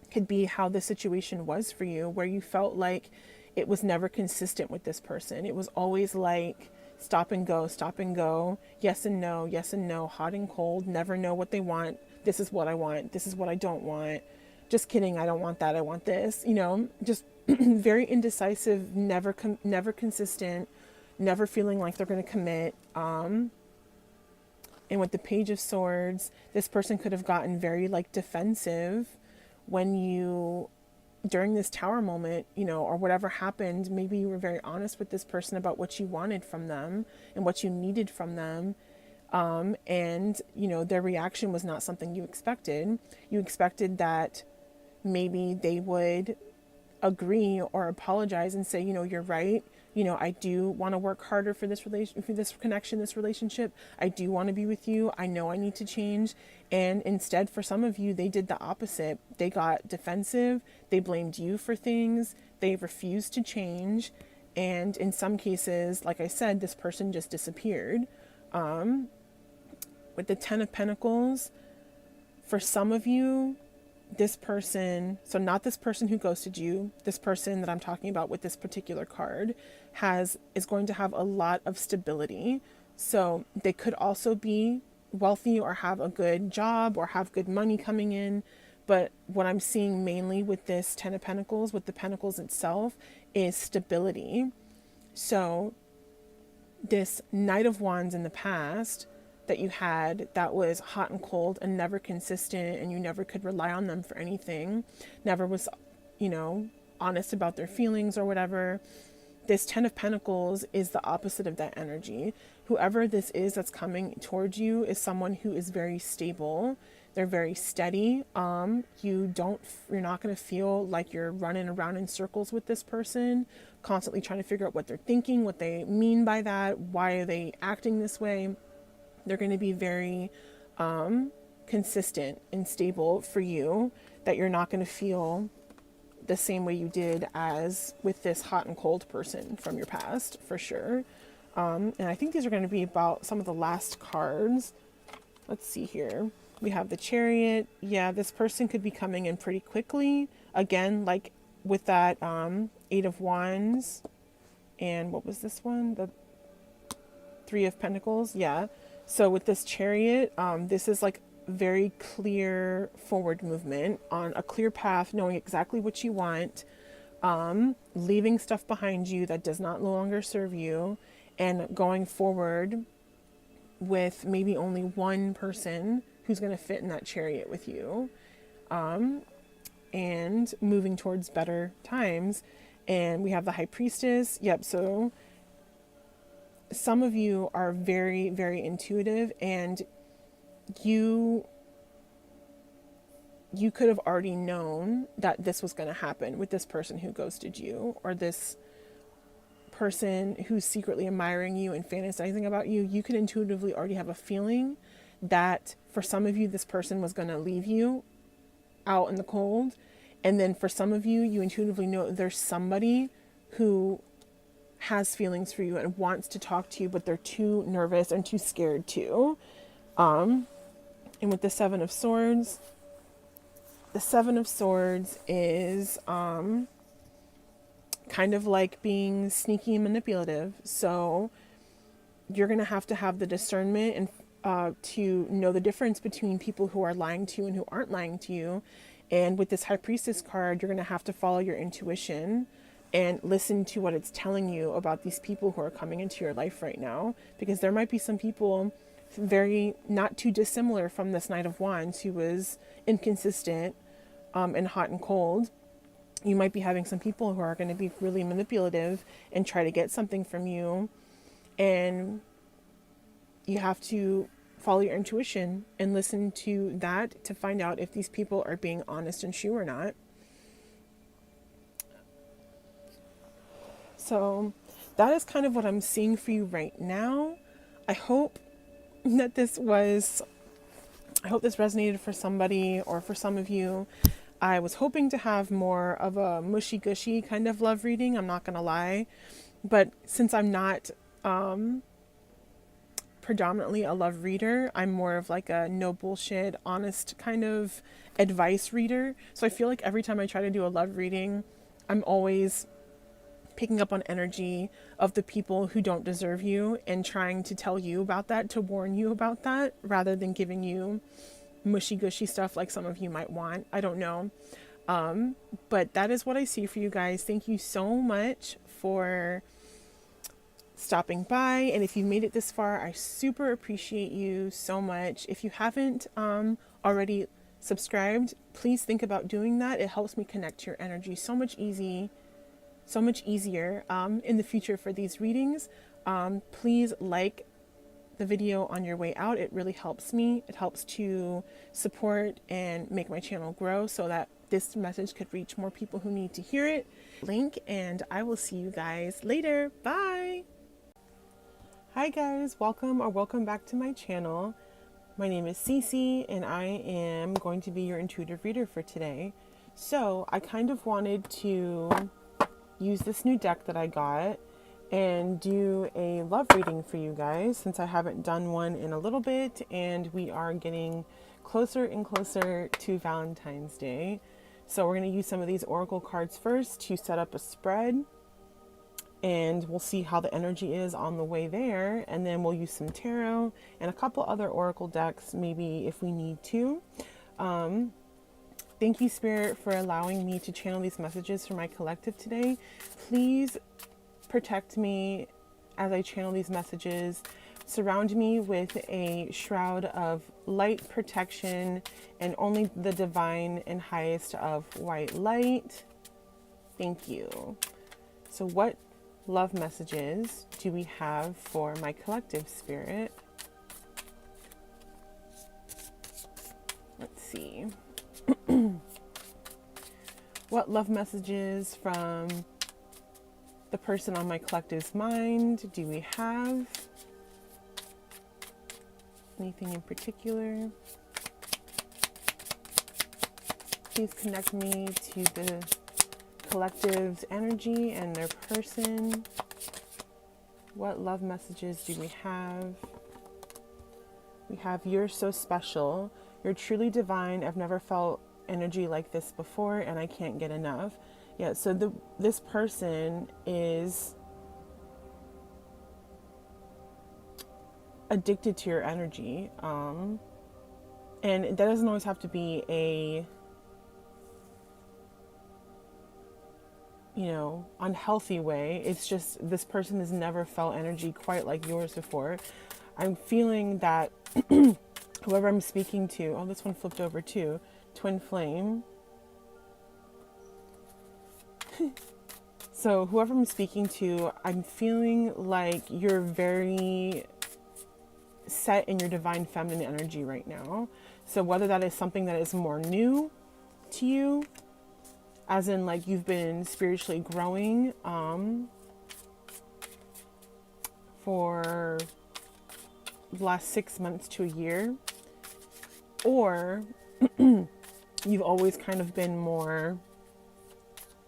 Speaker 1: could be how the situation was for you, where you felt like it was never consistent with this person. It was always like stop and go, yes and no, hot and cold, never know what they want. This is what I want. This is what I don't want. Just kidding. I don't want that. I want this, just very indecisive, never consistent, never feeling like they're going to commit. And with the Page of Swords, this person could have gotten very like defensive when you, during this tower moment, or whatever happened, maybe you were very honest with this person about what you wanted from them and what you needed from them. And their reaction was not something you expected. You expected that maybe they would agree or apologize and say, you're right. you know, I do want to work harder for this for this connection, this relationship. I do want to be with you. I know I need to change. And instead, for some of you, they did the opposite. They got defensive. They blamed you for things. They refused to change. And in some cases, like I said, this person just disappeared. With the Ten of Pentacles, for some of you, this person, so not this person who ghosted you, this person that I'm talking about with this particular card is going to have a lot of stability. So they could also be wealthy or have a good job or have good money coming in. But what I'm seeing mainly with this Ten of Pentacles, with the Pentacles itself, is stability. So this Knight of Wands in the past that you had that was hot and cold and never consistent, and you never could rely on them for anything, never was, you know, honest about their feelings or whatever. This Ten of Pentacles is the opposite of that energy. Whoever this is that's coming towards you is someone who is very stable. They're very steady. You're not going to feel like you're running around in circles with this person, constantly trying to figure out what they're thinking, what they mean by that, why are they acting this way. They're going to be very consistent and stable for you, that you're not going to feel the same way you did as with this hot and cold person from your past, for sure. And I think these are going to be about some of the last cards. Let's see here. We have the Chariot. Yeah, this person could be coming in pretty quickly. Again, like with that Eight of Wands. And what was this one? The Three of Pentacles. Yeah. So with this Chariot, this is like very clear forward movement on a clear path, knowing exactly what you want, leaving stuff behind you that does not no longer serve you, and going forward with maybe only one person who's going to fit in that chariot with you, and moving towards better times. And we have the High Priestess. Yep. So some of you are very, very intuitive, and you could have already known that this was going to happen with this person who ghosted you, or this person who's secretly admiring you and fantasizing about you. You could intuitively already have a feeling that for some of you, this person was going to leave you out in the cold. And then for some of you, you intuitively know there's somebody who has feelings for you and wants to talk to you, but they're too nervous and too scared to. And with the Seven of Swords, the Seven of Swords is kind of like being sneaky and manipulative. So you're going to have the discernment and to know the difference between people who are lying to you and who aren't lying to you. And with this High Priestess card, you're going to have to follow your intuition and listen to what it's telling you about these people who are coming into your life right now. Because there might be some people very not too dissimilar from this Knight of Wands who was inconsistent and hot and cold. You might be having some people who are going to be really manipulative and try to get something from you. And you have to follow your intuition and listen to that to find out if these people are being honest and true or not. So that is kind of what I'm seeing for you right now. I hope this resonated for somebody or for some of you. I was hoping to have more of a mushy-gushy kind of love reading, I'm not going to lie. But since I'm not predominantly a love reader, I'm more of like a no bullshit, honest kind of advice reader. So I feel like every time I try to do a love reading, I'm always picking up on energy of the people who don't deserve you and trying to tell you about that, to warn you about that, rather than giving you mushy-gushy stuff like some of you might want. I don't know. But that is what I see for you guys. Thank you so much for stopping by. And if you made it this far, I super appreciate you so much. If you haven't already subscribed, please think about doing that. It helps me connect to your energy so much easier in the future for these readings. Please like the video on your way out. It really helps me. It helps to support and make my channel grow so that this message could reach more people who need to hear it. Link, and I will see you guys later. Bye. Hi guys, welcome back to my channel. My name is Cece, and I am going to be your intuitive reader for today. So I kind of wanted to use this new deck that I got and do a love reading for you guys, since I haven't done one in a little bit and we are getting closer and closer to Valentine's Day. So we're going to use some of these oracle cards first to set up a spread, and we'll see how the energy is on the way there, and then we'll use some tarot and a couple other oracle decks maybe if we need to. Thank you, Spirit, for allowing me to channel these messages for my collective today. Please protect me as I channel these messages. Surround me with a shroud of light protection and only the divine and highest of white light. Thank you. So what love messages do we have for my collective, Spirit? Let's see. What love messages from the person on my collective's mind do we have? Anything in particular? Please connect me to the collective's energy and their person. What love messages do we have? We have, you're so special. You're truly divine. I've never felt energy like this before, and I can't get enough. Yeah, so this person is addicted to your energy. And that doesn't always have to be a, unhealthy way. It's just this person has never felt energy quite like yours before. I'm feeling that whoever I'm speaking to, oh, this one flipped over too, twin flame. So whoever I'm speaking to, I'm feeling like you're very set in your divine feminine energy right now. So whether that is something that is more new to you, as in like you've been spiritually growing for the last 6 months to a year, or you've always kind of been more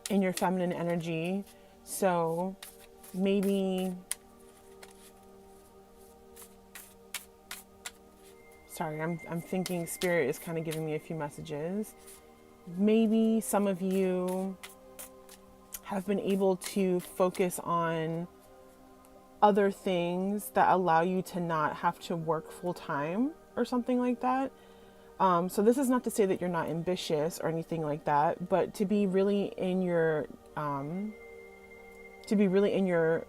Speaker 1: in your feminine energy. So maybe, sorry, I'm thinking Spirit is kind of giving me a few messages. Maybe some of you have been able to focus on other things that allow you to not have to work full time or something like that. So this is not to say that you're not ambitious or anything like that, but to be really in your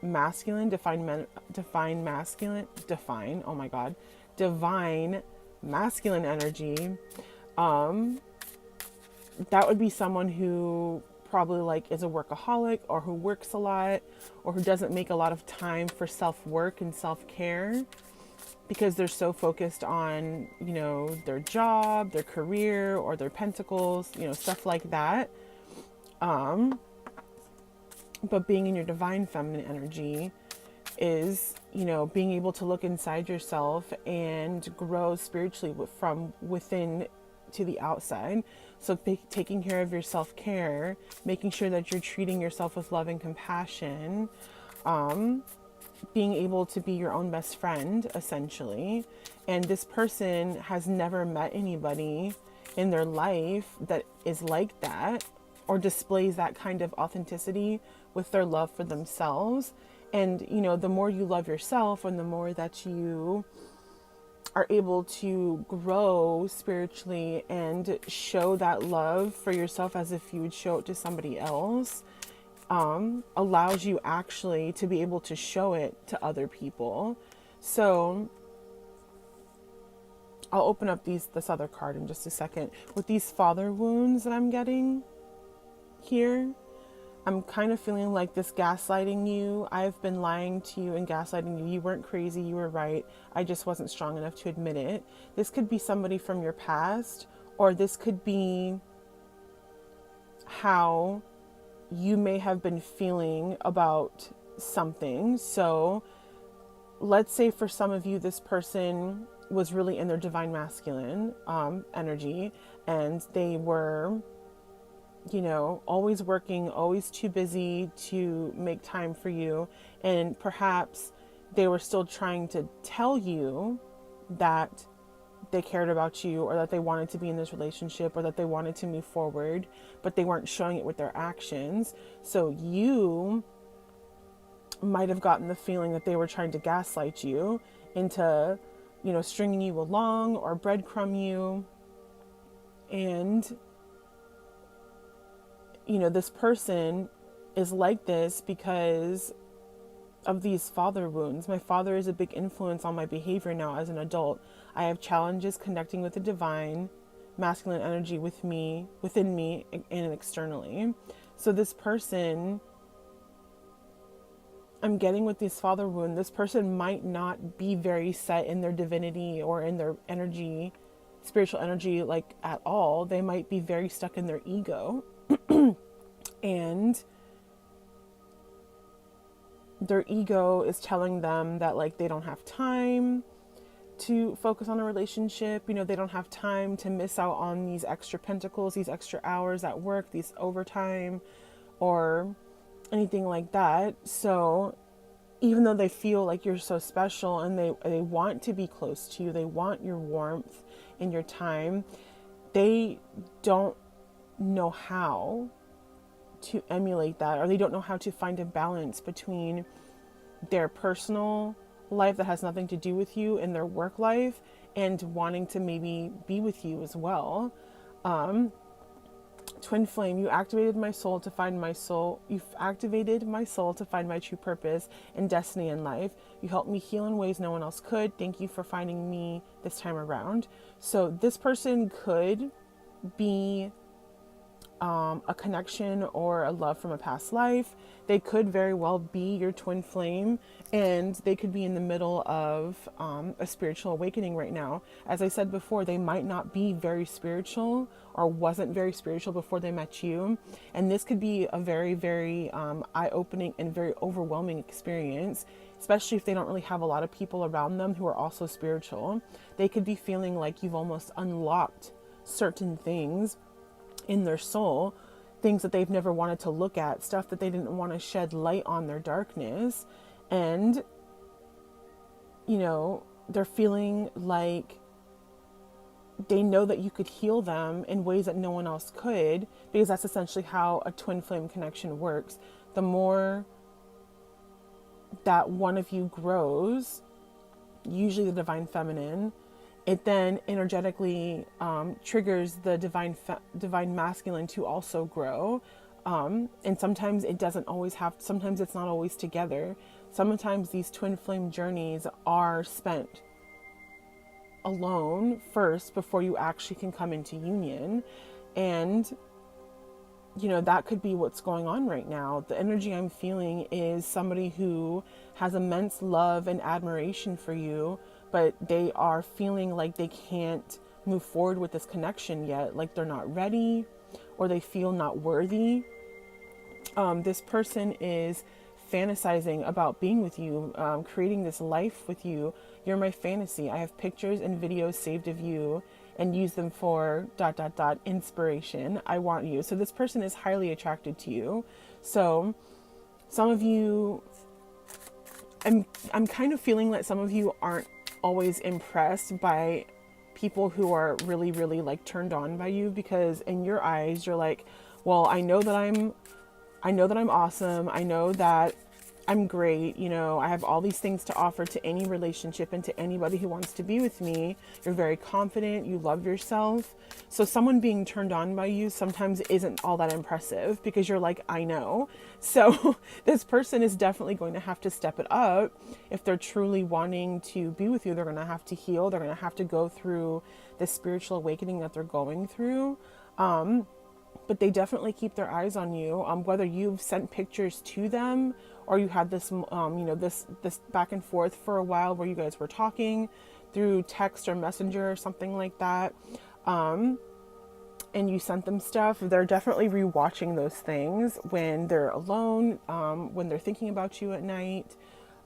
Speaker 1: masculine, divine masculine energy. That would be someone who probably like is a workaholic, or who works a lot, or who doesn't make a lot of time for self-work and self-care because they're so focused on, their job, their career, or their pentacles, stuff like that. But being in your divine feminine energy is, being able to look inside yourself and grow spiritually from within to the outside. So taking care of your self-care, making sure that you're treating yourself with love and compassion, being able to be your own best friend, essentially. And this person has never met anybody in their life that is like that, or displays that kind of authenticity with their love for themselves. And, the more you love yourself, and the more that you are able to grow spiritually and show that love for yourself as if you would show it to somebody else, allows you actually to be able to show it to other people. So I'll open up this other card in just a second. With these father wounds that I'm getting here, I'm kind of feeling like this gaslighting you. I've been lying to you and gaslighting you. You weren't crazy. You were right. I just wasn't strong enough to admit it. This could be somebody from your past, or this could be how you may have been feeling about something. So let's say for some of you, this person was really in their divine masculine energy, and they were, always working, always too busy to make time for you. And perhaps they were still trying to tell you that they cared about you, or that they wanted to be in this relationship, or that they wanted to move forward, but they weren't showing it with their actions. So you might have gotten the feeling that they were trying to gaslight you into, stringing you along or breadcrumb you. And, this person is like this because of these father wounds. My father is a big influence on my behavior now as an adult. I have challenges connecting with the divine masculine energy within me and externally. So this person, I'm getting with this father wound, this person might not be very set in their divinity or in their energy, spiritual energy, like at all. They might be very stuck in their ego. And their ego is telling them that like they don't have time to focus on a relationship. They don't have time to miss out on these extra pentacles, these extra hours at work, these overtime, or anything like that. So even though they feel like you're so special and they want to be close to you, they want your warmth and your time, they don't know how to emulate that, or they don't know how to find a balance between their personal life that has nothing to do with you and their work life, and wanting to maybe be with you as well. Twin flame, you've activated my soul to find my true purpose and destiny in life. You helped me heal in ways no one else could. Thank you for finding me this time around. So this person could be a connection or a love from a past life. They could very well be your twin flame, and they could be in the middle of a spiritual awakening right now. As I said before, they might not be very spiritual or wasn't very spiritual before they met you. And this could be a very, very eye-opening and very overwhelming experience, especially if they don't really have a lot of people around them who are also spiritual. They could be feeling like you've almost unlocked certain things in their soul, things that they've never wanted to look at, stuff that they didn't want to shed light on their darkness. And, they're feeling like they know that you could heal them in ways that no one else could, because that's essentially how a twin flame connection works. The more that one of you grows, usually the divine feminine, it then energetically triggers the divine masculine to also grow. And sometimes it doesn't always sometimes it's not always together. Sometimes these twin flame journeys are spent alone first before you actually can come into union. And, that could be what's going on right now. The energy I'm feeling is somebody who has immense love and admiration for you, but they are feeling like they can't move forward with this connection yet, like they're not ready, or they feel not worthy. This person is fantasizing about being with you, creating this life with you. You're my fantasy. I have pictures and videos saved of you and use them for ... inspiration. I want you. So this person is highly attracted to you. So some of you, I'm kind of feeling like some of you aren't always impressed by people who are really, really like turned on by you, because in your eyes you're like, well, I know that I'm awesome. I know that I'm great. I have all these things to offer to any relationship and to anybody who wants to be with me. You're very confident. You love yourself. So someone being turned on by you sometimes isn't all that impressive, because you're like, I know. So this person is definitely going to have to step it up. If they're truly wanting to be with you, they're going to have to heal. They're going to have to go through the spiritual awakening that they're going through. But they definitely keep their eyes on you. Whether you've sent pictures to them, or you had this, this back and forth for a while where you guys were talking through text or messenger or something like that. and you sent them stuff, they're definitely rewatching those things when they're alone, when they're thinking about you at night,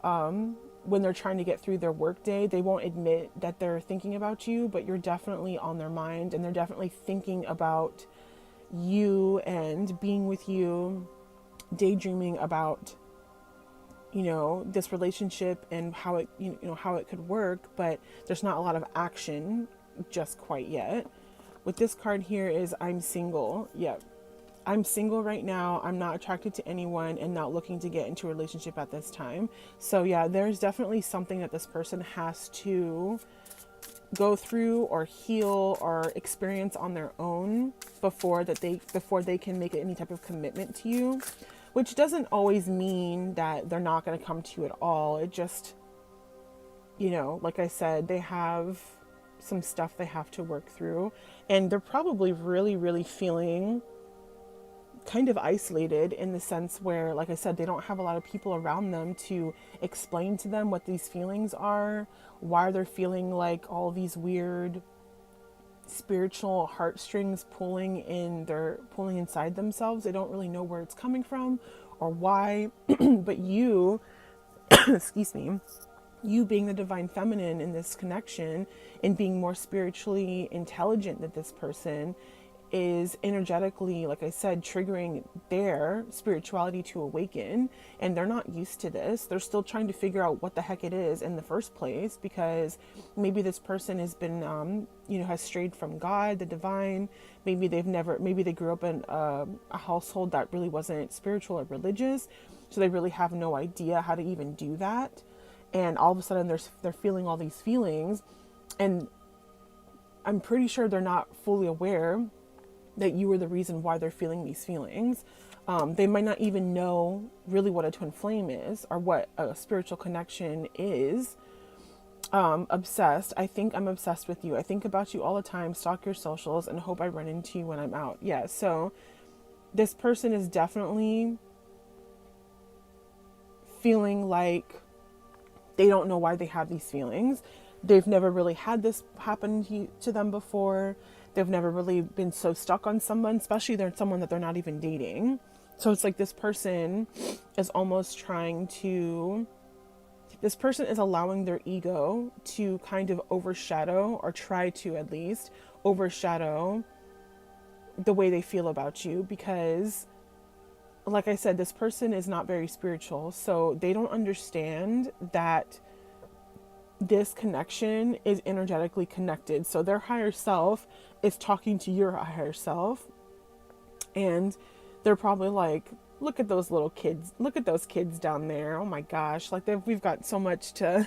Speaker 1: when they're trying to get through their workday. They won't admit that they're thinking about you, but you're definitely on their mind, and they're definitely thinking about you and being with you, daydreaming about, this relationship and how it, how it could work, but there's not a lot of action just quite yet. With this card here is I'm single. Yep. I'm single right now. I'm not attracted to anyone and not looking to get into a relationship at this time. So yeah, there's definitely something that this person has to go through or heal or experience on their own before they can make any type of commitment to you, which doesn't always mean that they're not going to come to you at all. It just, like I said, they have some stuff they have to work through, and they're probably really, really feeling kind of isolated in the sense where, like I said, they don't have a lot of people around them to explain to them what these feelings are, why they're feeling like all these weird spiritual heartstrings pulling inside themselves. They don't really know where it's coming from or why. But you, excuse me, you being the divine feminine in this connection and being more spiritually intelligent than this person is energetically, like I said, triggering their spirituality to awaken. And they're not used to this. They're still trying to figure out what the heck it is in the first place, because maybe this person has been, has strayed from God, the divine. Maybe they grew up in a household that really wasn't spiritual or religious. So they really have no idea how to even do that. And all of a sudden they're feeling all these feelings, and I'm pretty sure they're not fully aware that you were the reason why they're feeling these feelings. They might not even know really what a twin flame is or what a spiritual connection is. Obsessed. I think I'm obsessed with you. I think about you all the time, stalk your socials, and hope I run into you when I'm out. Yeah, so this person is definitely feeling like they don't know why they have these feelings. They've never really had this happen to them before. They've never really been so stuck on someone, especially they're someone that they're not even dating. So it's like this person is allowing their ego to kind of overshadow, or try to at least overshadow, the way they feel about you, because like I said, this person is not very spiritual, so they don't understand that this connection is energetically connected. So their higher self is talking to your higher self, and they're probably like, look at those little kids, look at those kids down there. Oh my gosh, like we've got so much to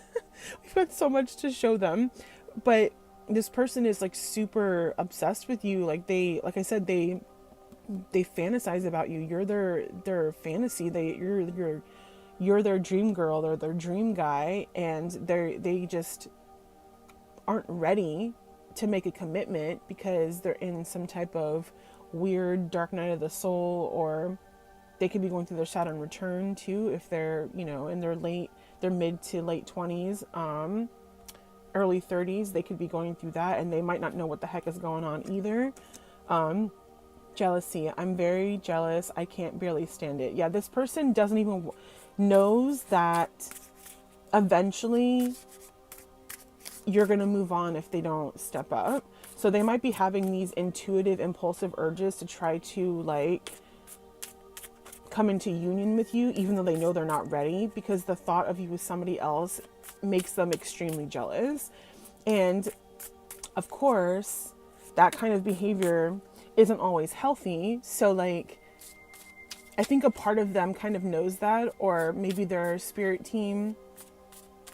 Speaker 1: to show them. But this person is like super obsessed with you. Like I said, they fantasize about you. You're their fantasy. You're their dream girl. They're their dream guy, and they just aren't ready to make a commitment because they're in some type of weird dark night of the soul, or they could be going through their Saturn return too if they're in their mid to late 20s, early 30s. They could be going through that, and they might not know what the heck is going on either. Jealousy. I'm very jealous. I can't barely stand it. Yeah, this person doesn't even knows that eventually you're going to move on if they don't step up. So they might be having these intuitive, impulsive urges to try to like come into union with you, even though they know they're not ready, because the thought of you with somebody else makes them extremely jealous. And of course, that kind of behavior isn't always healthy. So like, I think a part of them kind of knows that, or maybe their spirit team,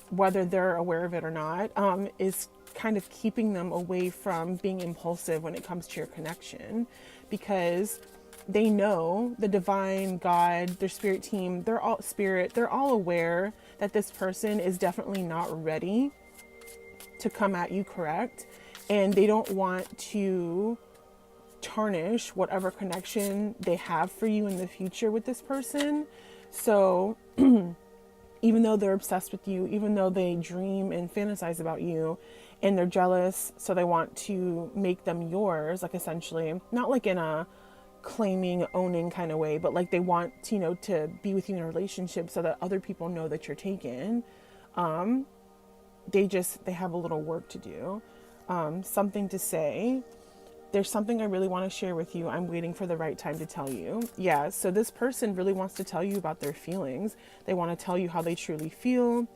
Speaker 1: whether they're aware of it or not, is kind of keeping them away from being impulsive when it comes to your connection, because they know the divine, God, their spirit team, they're all aware that this person is definitely not ready to come at you, correct? And they don't want to tarnish whatever connection they have for you in the future with this person. So even though they're obsessed with you, even though they dream and fantasize about you, and they're jealous, so they want to make them yours, like essentially, not like in a claiming, owning kind of way, but like they want to, to be with you in a relationship so that other people know that you're taken. They have a little work to do. Something to say. There's something I really want to share with you. I'm waiting for the right time to tell you. Yeah, so this person really wants to tell you about their feelings. They want to tell you how they truly feel.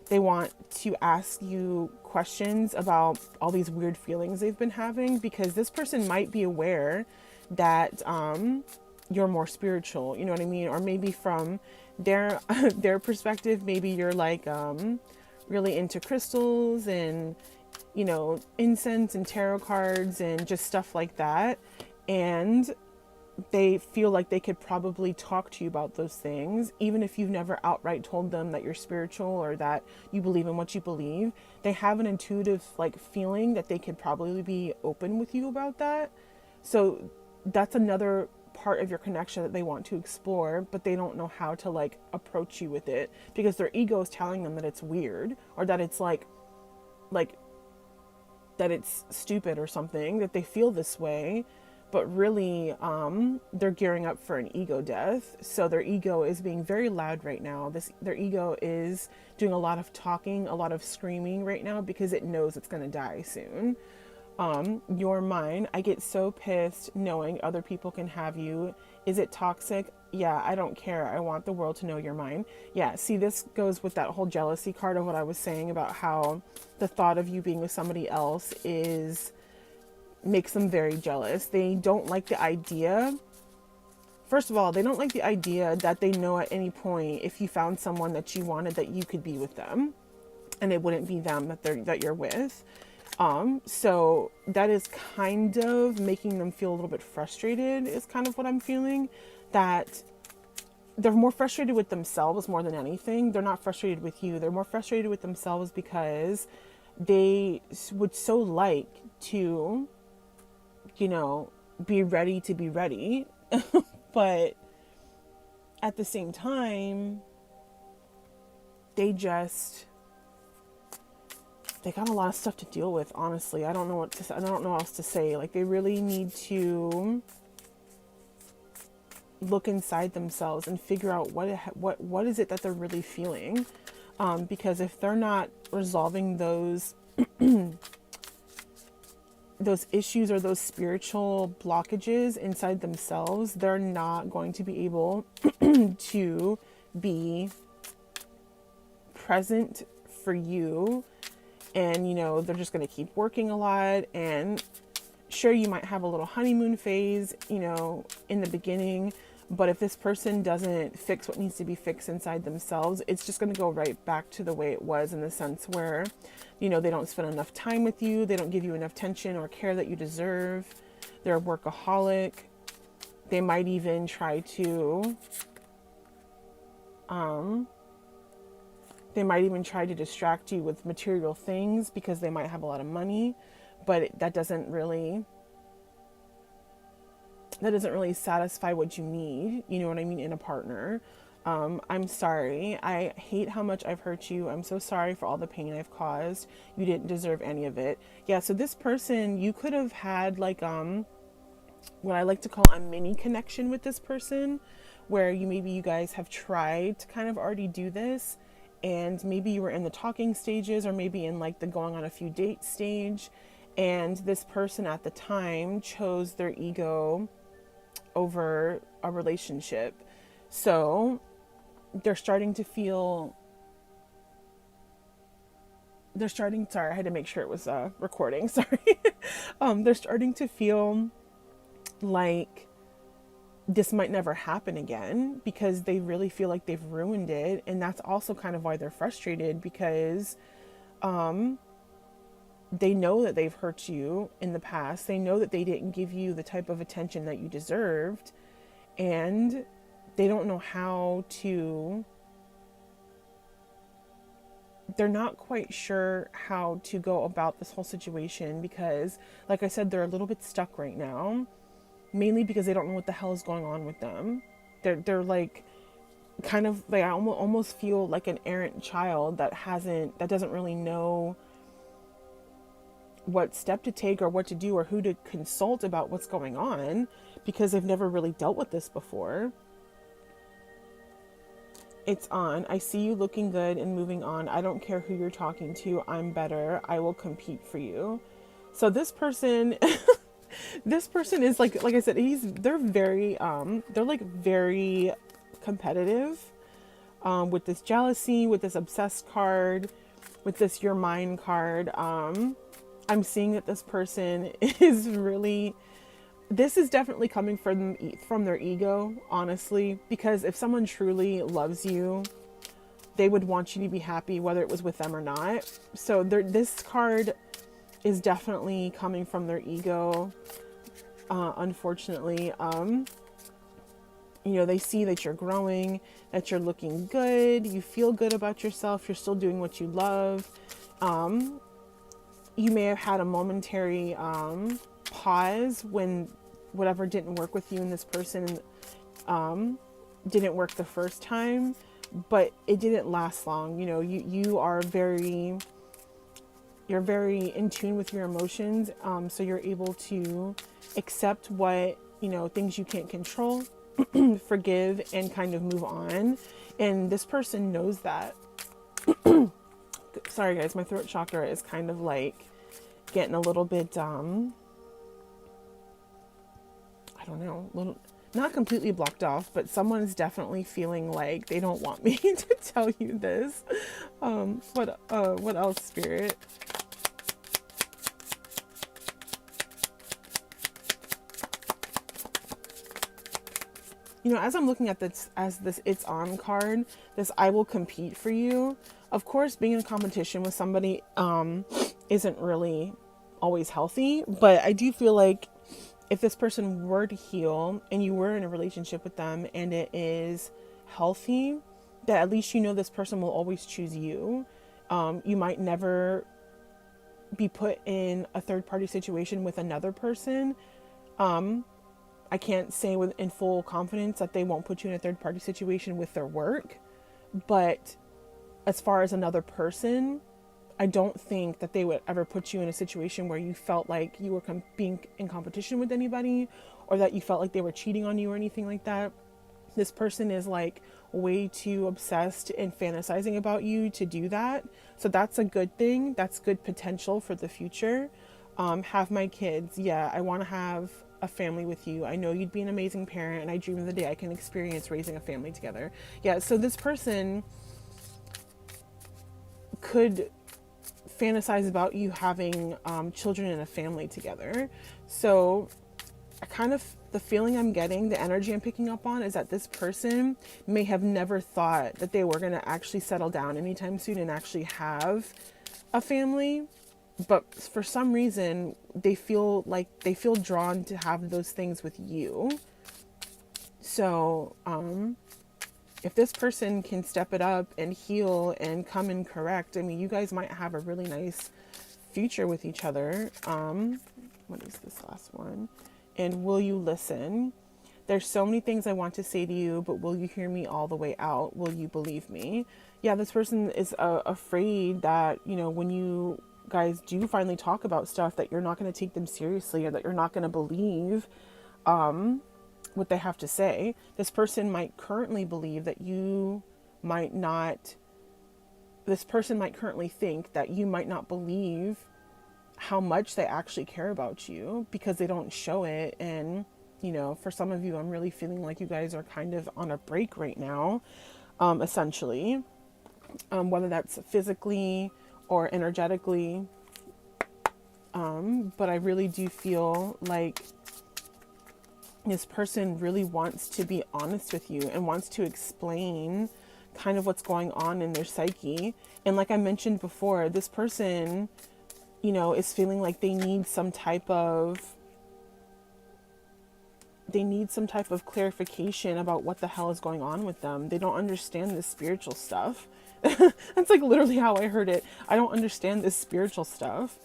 Speaker 1: They want to ask you questions about all these weird feelings they've been having, because this person might be aware that you're more spiritual, you know what I mean? Or maybe from their their perspective, maybe you're like really into crystals and incense and tarot cards and just stuff like that. And they feel like they could probably talk to you about those things, even if you've never outright told them that you're spiritual or that you believe in what you believe. They have an intuitive feeling that they could probably be open with you about that. So that's another part of your connection that they want to explore, but they don't know how to approach you with it, because their ego is telling them that it's weird, or that it's like that it's stupid or something, that they feel this way. But really, they're gearing up for an ego death. So their ego is being very loud right now. Their ego is doing a lot of talking, a lot of screaming right now, because it knows it's going to die soon. Your mind, I get so pissed knowing other people can have you. Is it toxic? Yeah, I don't care. I want the world to know you're mine. Yeah, see, this goes with that whole jealousy card of what I was saying about how the thought of you being with somebody else makes them very jealous. They don't like the idea. First of all, they don't like the idea that they know at any point, if you found someone that you wanted, that you could be with them and it wouldn't be them that you're with. So that is kind of making them feel a little bit frustrated, is kind of what I'm feeling. That they're more frustrated with themselves more than anything. They're not frustrated with you. They're more frustrated with themselves because they would so like to, be ready to be ready. But at the same time, they got a lot of stuff to deal with, honestly. I don't know what else to say. They really need to look inside themselves and figure out what is it that they're really feeling. Because if they're not resolving those those issues or those spiritual blockages inside themselves, they're not going to be able to be present for you. And, they're just going to keep working a lot. And sure, you might have a little honeymoon phase, in the beginning. But if this person doesn't fix what needs to be fixed inside themselves, it's just going to go right back to the way it was, in the sense where, they don't spend enough time with you. They don't give you enough attention or care that you deserve. They're a workaholic. They might even try to, distract you with material things, because they might have a lot of money, but that doesn't really satisfy what you need, you know what I mean, in a partner. I'm sorry. I hate how much I've hurt you. I'm so sorry for all the pain I've caused. You didn't deserve any of it. Yeah, so this person, you could have had what I like to call a mini connection with this person, where you guys have tried to kind of already do this, and maybe you were in the talking stages, or maybe in the going on a few date stage, and this person at the time chose their ego over a relationship. So they're starting to feel, sorry, I had to make sure it was recording, sorry. They're starting to feel like this might never happen again, because they really feel like they've ruined it. And that's also kind of why they're frustrated, because they know that they've hurt you in the past. They know that they didn't give you the type of attention that you deserved, and they don't know how to, they're not quite sure how to go about this whole situation, because like I said, they're a little bit stuck right now, mainly because they don't know what the hell is going on with them. They're kind of I almost feel like an errant child that doesn't really know what step to take or what to do or who to consult about what's going on, because they've never really dealt with this before. It's on. I see you looking good and moving on. I don't care who you're talking to. I'm better. I will compete for you. So this person this person is like I said, they're very they're like very competitive, with this jealousy, with this obsessed card, with this your mind card. I'm seeing that this person is really, this is definitely coming from their ego, honestly, because if someone truly loves you, they would want you to be happy, whether it was with them or not. So this card is definitely coming from their ego, unfortunately. You know, they see that you're growing, that you're looking good, you feel good about yourself, you're still doing what you love. You may have had a momentary pause when whatever didn't work with you and this person didn't work the first time, but it didn't last long. You know, you're very in tune with your emotions, so you're able to accept what, you know, things you can't control, forgive, and kind of move on. And this person knows that. Sorry guys, my throat chakra is kind of like getting a little bit I don't know, not completely blocked off, but someone's definitely feeling like they don't want me to tell you this. What else, Spirit? You know, as I'm looking at this, it's on card, this I will compete for you. Of course, being in competition with somebody isn't really always healthy, but I do feel like if this person were to heal and you were in a relationship with them and it is healthy, that at least you know this person will always choose you. You might never be put in a third party situation with another person. I can't say in full confidence that they won't put you in a third party situation with their work, but as far as another person, I don't think that they would ever put you in a situation where you felt like you were being in competition with anybody, or that you felt like they were cheating on you or anything like that. This person is like way too obsessed and fantasizing about you to do that. So that's a good thing. That's good potential for the future. Have my kids. Yeah, I want to have a family with you. I know you'd be an amazing parent, and I dream of the day I can experience raising a family together. Yeah, so this person could fantasize about you having children and a family together. So the feeling I'm getting, the energy I'm picking up on, is that this person may have never thought that they were going to actually settle down anytime soon and actually have a family. But for some reason, they feel drawn to have those things with you. So, if this person can step it up and heal and come and correct, I mean, you guys might have a really nice future with each other. What is this last one? And will you listen? There's so many things I want to say to you, but will you hear me all the way out? Will you believe me? Yeah, this person is afraid that, you know, when you guys do finally talk about stuff, that you're not going to take them seriously, or that you're not going to believe what they have to say. This person might currently believe that you might not, this person might currently think that you might not believe how much they actually care about you, because they don't show it. And, you know, for some of you, I'm really feeling like you guys are kind of on a break right now, essentially, whether that's physically or energetically. But I really do feel like this person really wants to be honest with you and wants to explain kind of what's going on in their psyche. And like I mentioned before, this person, you know, is feeling like they need some type of clarification about what the hell is going on with them. They don't understand this spiritual stuff. That's like literally how I heard it. I don't understand this spiritual stuff.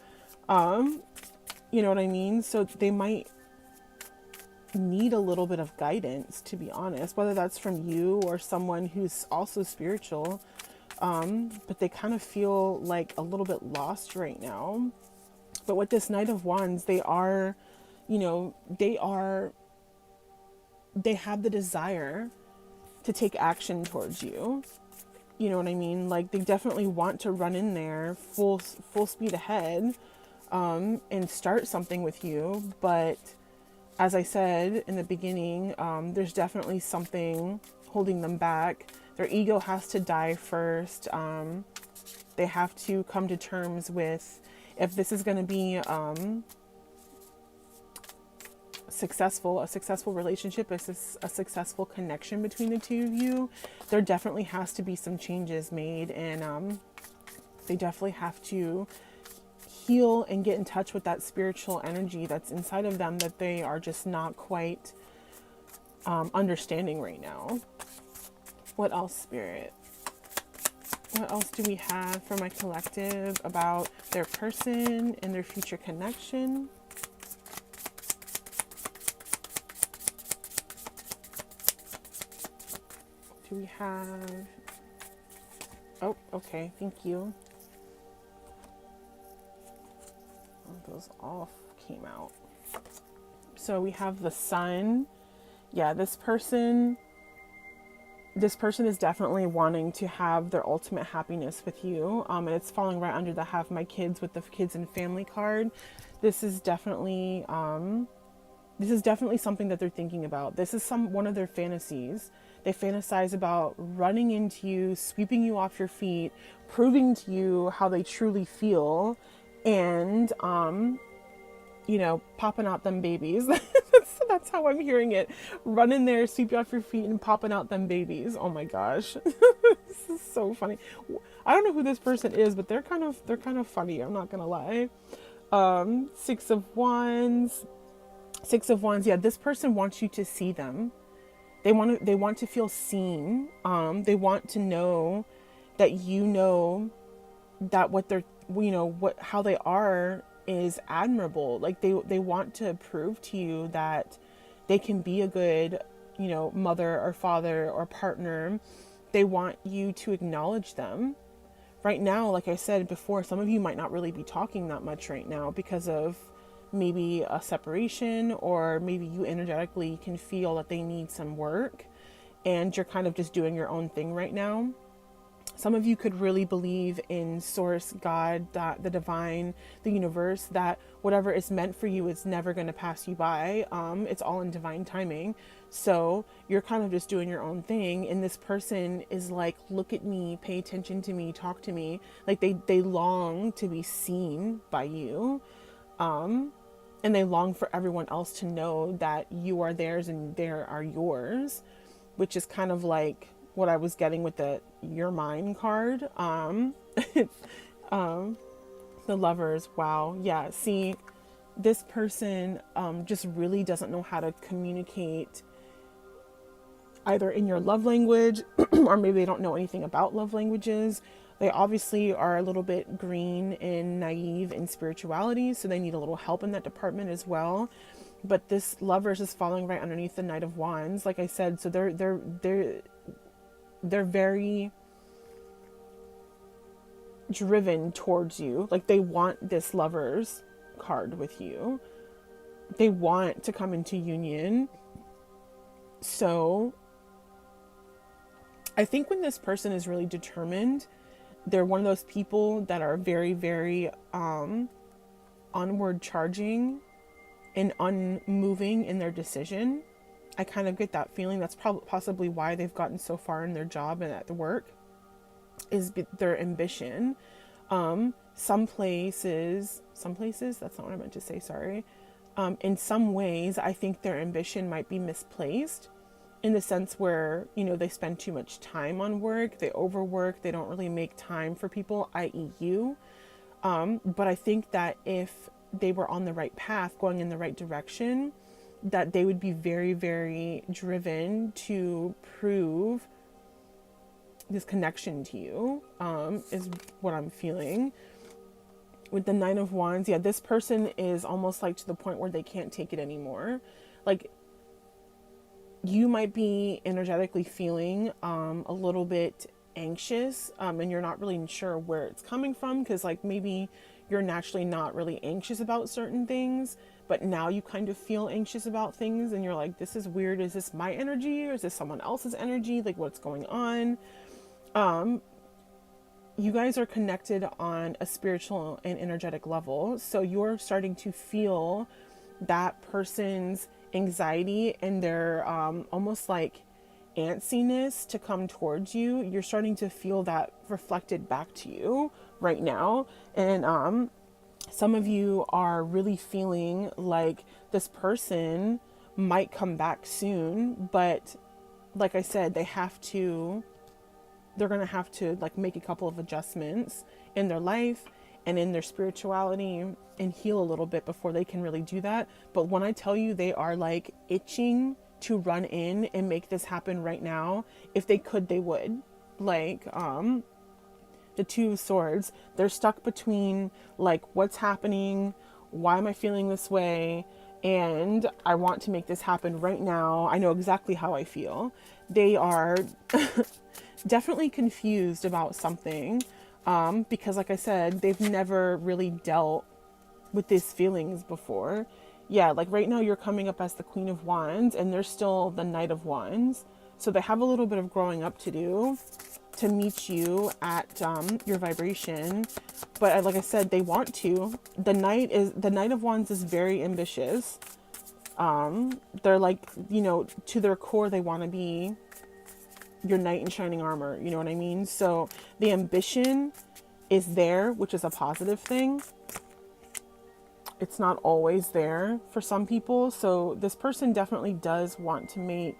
Speaker 1: You know what I mean? So they might need a little bit of guidance, to be honest, whether that's from you or someone who's also spiritual. But they kind of feel like a little bit lost right now. But with this Knight of Wands, they are, they have the desire to take action towards you. You know what I mean? Like, they definitely want to run in there full speed ahead, and start something with you. But as I said in the beginning, there's definitely something holding them back. Their ego has to die first. They have to come to terms with, if this is going to be a successful relationship, a successful connection between the two of you, there definitely has to be some changes made, and they definitely have to heal and get in touch with that spiritual energy that's inside of them that they are just not quite understanding right now. What else, Spirit? What else do we have for my collective about their person and their future connection? Do we have... Oh, okay, thank you. Oh, those all came out. So we have the Sun. Yeah, this person is definitely wanting to have their ultimate happiness with you. And it's falling right under the have my kids with the kids and family card. This is definitely something that they're thinking about. This is one of their fantasies. They fantasize about running into you, sweeping you off your feet, proving to you how they truly feel, and popping out them babies. That's how I'm hearing it. Run in there, sweep you off your feet, and popping out them babies. Oh my gosh. This is so funny. I don't know who this person is, but they're kind of funny, I'm not gonna lie. Six of Wands. Yeah, this person wants you to see them. They want to feel seen. They want to know that that what they're, how they are is admirable. Like they want to prove to you that they can be a good, mother or father or partner. They want you to acknowledge them. Right now, like I said before, some of you might not really be talking that much right now because of maybe a separation, or maybe you energetically can feel that they need some work and you're kind of just doing your own thing right now. Some of you could really believe in source, God, the divine, the universe, that whatever is meant for you is never going to pass you by. It's all in divine timing. So you're kind of just doing your own thing. And this person is like, look at me, pay attention to me, talk to me. Like they long to be seen by you. And they long for everyone else to know that you are theirs and they are yours, which is kind of like what I was getting with the Your Mine card. The Lovers. Wow. Yeah. See, this person just really doesn't know how to communicate either in your love language or maybe they don't know anything about love languages. They obviously are a little bit green and naive in spirituality, so they need a little help in that department as well. But this Lovers is falling right underneath the Knight of Wands, like I said. So they're very driven towards you. Like they want this Lovers card with you. They want to come into union. So I think when this person is really determined, they're one of those people that are very, very onward charging and unmoving in their decision. I kind of get that feeling. That's possibly why they've gotten so far in their job and at the work, is their ambition. Some places, that's not what I meant to say, sorry. In some ways, I think their ambition might be misplaced, in the sense where, they spend too much time on work, they overwork, they don't really make time for people, i.e. you. But I think that if they were on the right path, going in the right direction, that they would be very, very driven to prove this connection to you, is what I'm feeling. With the Nine of Wands, yeah, this person is almost like to the point where they can't take it anymore. Like, you might be energetically feeling a little bit anxious, and you're not really sure where it's coming from, because like maybe you're naturally not really anxious about certain things, but now you kind of feel anxious about things and you're like, this is weird. Is this my energy or is this someone else's energy? Like, what's going on? You guys are connected on a spiritual and energetic level. So you're starting to feel that person's anxiety and their almost like antsiness to come towards you. You're starting to feel that reflected back to you right now. And some of you are really feeling like this person might come back soon, but like I said, they're going to have to like make a couple of adjustments in their life and in their spirituality and heal a little bit before they can really do that. But when I tell you, they are like itching to run in and make this happen right now. If they could, they would. Like, the Two of Swords, they're stuck between like, what's happening? Why am I feeling this way? And I want to make this happen right now. I know exactly how I feel. They are definitely confused about something, because like I said, they've never really dealt with these feelings before. Yeah, like right now you're coming up as the Queen of Wands and they're still the Knight of Wands. So they have a little bit of growing up to do to meet you at your vibration. But like I said, they want to. The Knight of Wands is very ambitious. They're like, you know, to their core, they want to be your knight in shining armor. You know what I mean? So the ambition is there, which is a positive thing. It's not always there for some people. So this person definitely does want to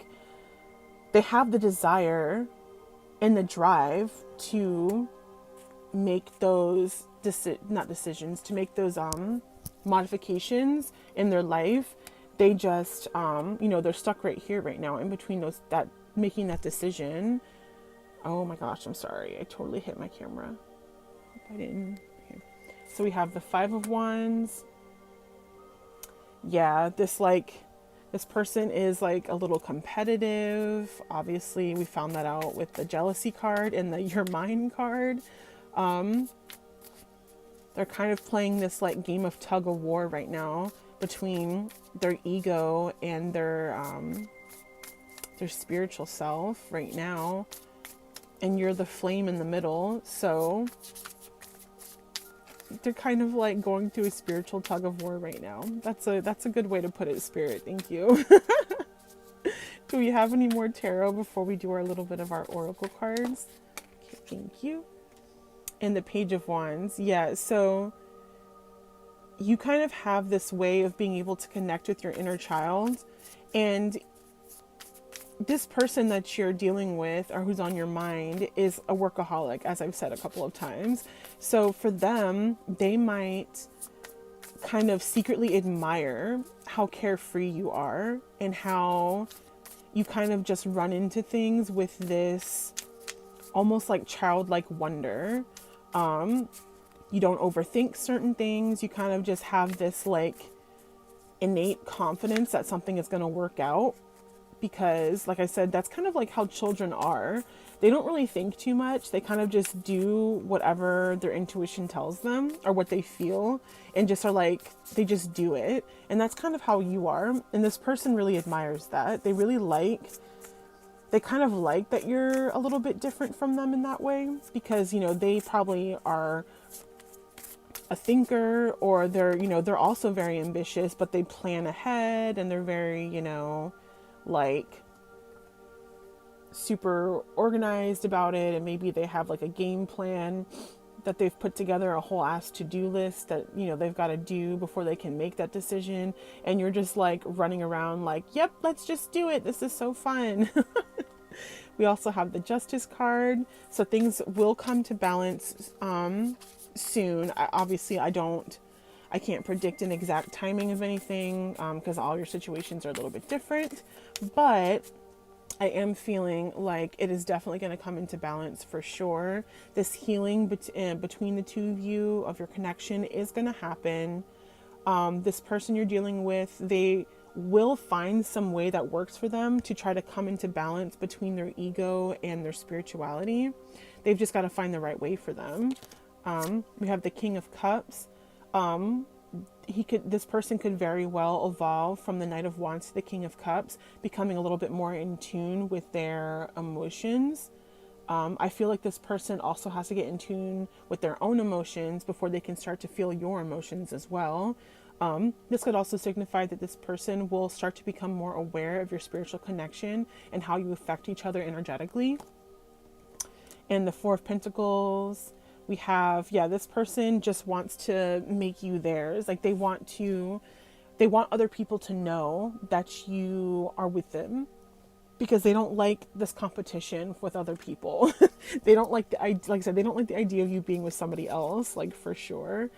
Speaker 1: they have the desire and the drive to make those to make those modifications in their life. They just you know, they're stuck right here right now in between making that decision. Oh my gosh, I'm sorry, I totally hit my camera. Hope I didn't. Okay. So we have the Five of Wands. Yeah, this person is like a little competitive. Obviously, we found that out with the jealousy card and the Your Mind card. They're kind of playing this like game of tug of war right now between their ego and their spiritual self right now. And you're the flame in the middle. So they're kind of like going through a spiritual tug of war right now. That's a good way to put it, Spirit. Thank you. Do we have any more tarot before we do our little bit of our oracle cards? Okay, thank you. And the Page of Wands. Yeah, so you kind of have this way of being able to connect with your inner child. And this person that you're dealing with or who's on your mind is a workaholic, as I've said a couple of times. So for them, they might kind of secretly admire how carefree you are and how you kind of just run into things with this almost like childlike wonder. You don't overthink certain things. You kind of just have this like innate confidence that something is going to work out. Because, like I said, that's kind of like how children are. They don't really think too much. They kind of just do whatever their intuition tells them or what they feel and just are like, they just do it. And that's kind of how you are. And this person really admires that. They kind of like that you're a little bit different from them in that way because, you know, they probably are a thinker or they're also very ambitious, but they plan ahead and they're very, you know, like super organized about it, and maybe they have like a game plan that they've put together, a whole ass to-do list that, you know, they've got to do before they can make that decision, and you're just like running around like, yep, let's just do it, this is so fun. We also have the Justice card, so things will come to balance soon. I can't predict an exact timing of anything because all your situations are a little bit different, but I am feeling like it is definitely going to come into balance for sure. This healing between the two of you, of your connection, is going to happen. This person you're dealing with, they will find some way that works for them to try to come into balance between their ego and their spirituality. They've just got to find the right way for them. We have the King of Cups. this person could very well evolve from the Knight of Wands to the King of Cups, becoming a little bit more in tune with their emotions. I feel like this person also has to get in tune with their own emotions before they can start to feel your emotions as well. This could also signify that this person will start to become more aware of your spiritual connection and how you affect each other energetically. And the Four of Pentacles, we have, this person just wants to make you theirs. Like they want other people to know that you are with them, because they don't like this competition with other people. They don't like like I said, they don't like the idea of you being with somebody else, like for sure.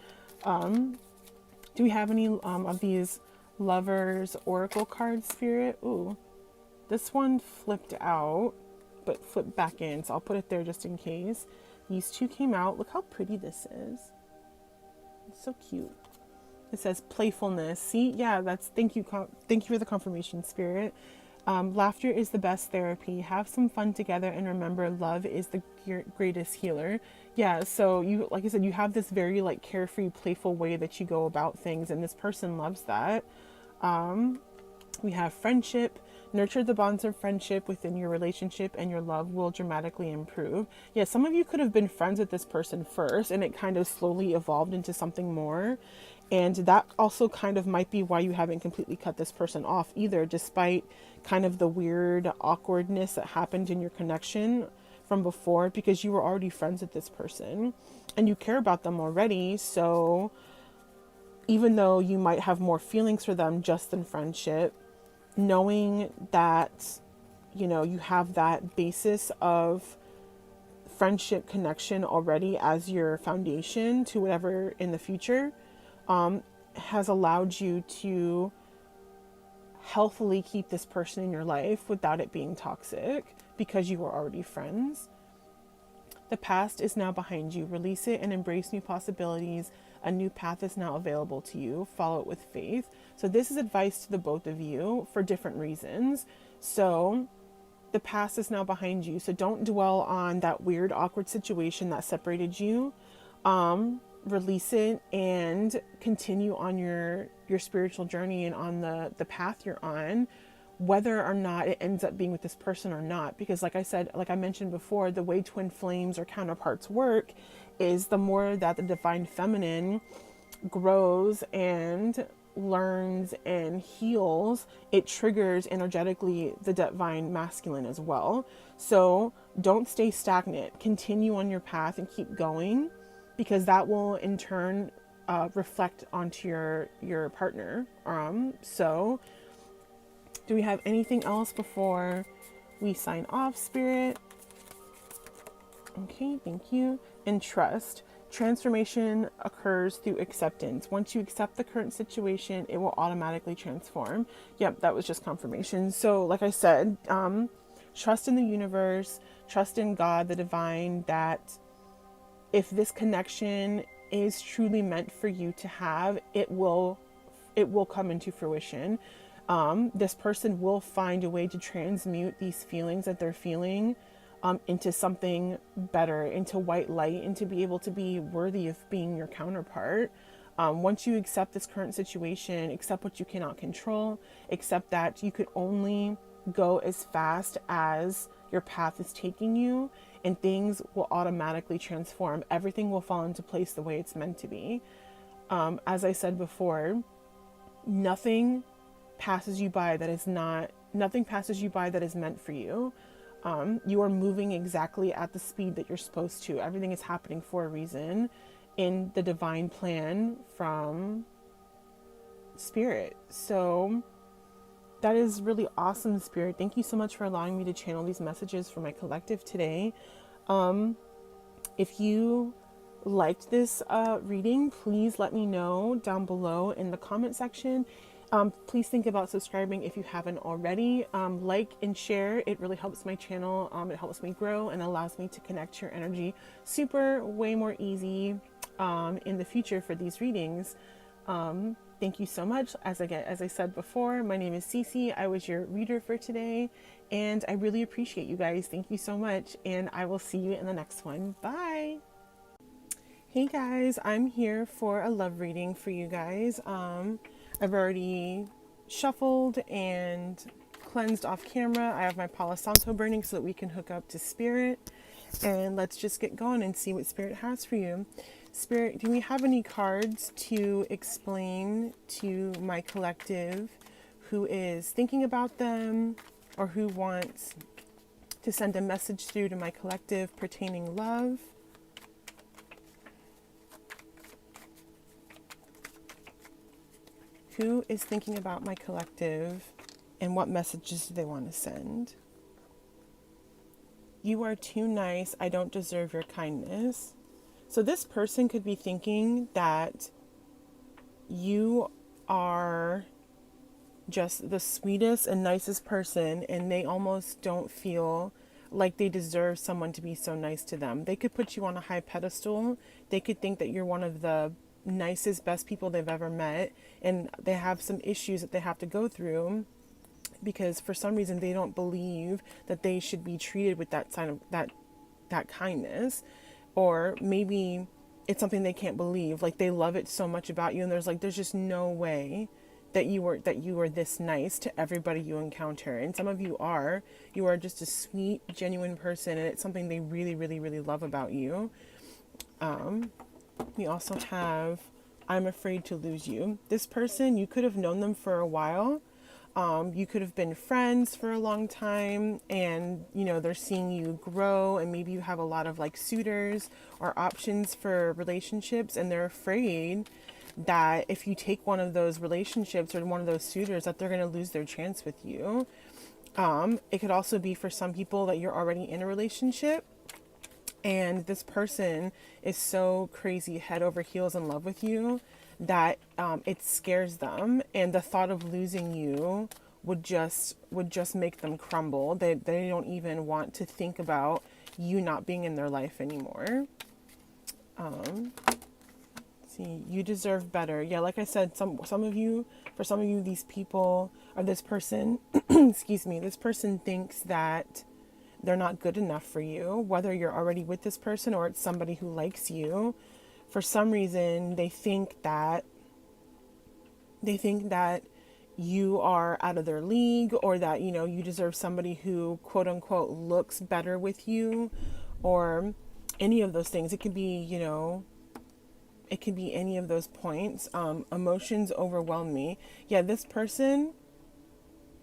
Speaker 1: Do we have any of these Lovers Oracle cards, Spirit? Ooh, this one flipped out, but flipped back in, so I'll put it there just in case. These two came out. Look how pretty this is. It's so cute. It says playfulness. See, yeah, thank you for the confirmation, Spirit. Laughter is the best therapy. Have some fun together, and remember, love is the greatest healer. Yeah, so you, like I said, you have this very like carefree, playful way that you go about things, and this person loves that. We have friendship. Nurture the bonds of friendship within your relationship, and your love will dramatically improve. Yeah, some of you could have been friends with this person first, and it kind of slowly evolved into something more. And that also kind of might be why you haven't completely cut this person off either, despite kind of the weird awkwardness that happened in your connection from before, because you were already friends with this person and you care about them already. So even though you might have more feelings for them just than friendship, knowing that, you have that basis of friendship connection already as your foundation to whatever in the future, has allowed you to healthily keep this person in your life without it being toxic, because you were already friends. The past is now behind you. Release it and embrace new possibilities. A new path is now available to you. Follow it with faith. So this is advice to the both of you for different reasons. So the past is now behind you. So don't dwell on that weird, awkward situation that separated you. Release it and continue on your spiritual journey and on the path you're on, whether or not it ends up being with this person or not. Because like I mentioned before, the way twin flames or counterparts work is the more that the divine feminine grows and learns and heals, it triggers energetically the divine masculine as well. So don't stay stagnant. Continue on your path and keep going, because that will in turn reflect onto your partner. So do we have anything else before we sign off, Spirit? Okay, thank you. And trust. Transformation occurs through acceptance. Once you accept the current situation, it will automatically transform. Yep, that was just confirmation. So like I said, trust in the universe, trust in God, the divine, that if this connection is truly meant for you to have, it will come into fruition. This person will find a way to transmute these feelings that they're feeling into something better, into white light, and to be able to be worthy of being your counterpart. Once you accept this current situation, accept what you cannot control, accept that you could only go as fast as your path is taking you, and things will automatically transform. Everything will fall into place the way it's meant to be. As I said before, nothing passes you by that is meant for you. You are moving exactly at the speed that you're supposed to. Everything is happening for a reason in the divine plan from Spirit. So that is really awesome, Spirit. Thank you so much for allowing me to channel these messages for my collective today. If you liked this reading, please let me know down below in the comment section. Please think about subscribing if you haven't already. Like and share. It really helps my channel. It helps me grow and allows me to connect your energy way more easy in the future for these readings. Thank you so much. As I said before, my name is Cece. I was your reader for today, and I really appreciate you guys. Thank you so much, and I will see you in the next one. Bye. Hey guys, I'm here for a love reading for you guys. I've already shuffled and cleansed off camera. I have my Palo Santo burning so that we can hook up to Spirit. And let's just get going and see what Spirit has for you. Spirit, do we have any cards to explain to my collective who is thinking about them or who wants to send a message through to my collective pertaining love? Who is thinking about my collective and what messages do they want to send? You are too nice. I don't deserve your kindness. So this person could be thinking that you are just the sweetest and nicest person, and they almost don't feel like they deserve someone to be so nice to them. They could put you on a high pedestal. They could think that you're one of the nicest, best people they've ever met, and they have some issues that they have to go through because for some reason they don't believe that they should be treated with that sign of that kindness. Or maybe it's something they can't believe, like they love it so much about you, and there's just no way that you were this nice to everybody you encounter. And some of you are just a sweet, genuine person, and it's something they really, really, really love about you. We also have, I'm afraid to lose you. This person, you could have known them for a while. You could have been friends for a long time, and they're seeing you grow, and maybe you have a lot of like suitors or options for relationships, and they're afraid that if you take one of those relationships or one of those suitors, that they're going to lose their chance with you. It could also be for some people that you're already in a relationship, and this person is so crazy head over heels in love with you that it scares them, and the thought of losing you would just make them crumble. They don't even want to think about you not being in their life anymore. See, you deserve better. Yeah, like I said, for some of you, these people or this person, excuse me, this person thinks that they're not good enough for you, whether you're already with this person or it's somebody who likes you. For some reason, they think that you are out of their league, or that, you deserve somebody who quote unquote looks better with you, or any of those things. It could be, it could be any of those points. Emotions overwhelm me. Yeah, this person,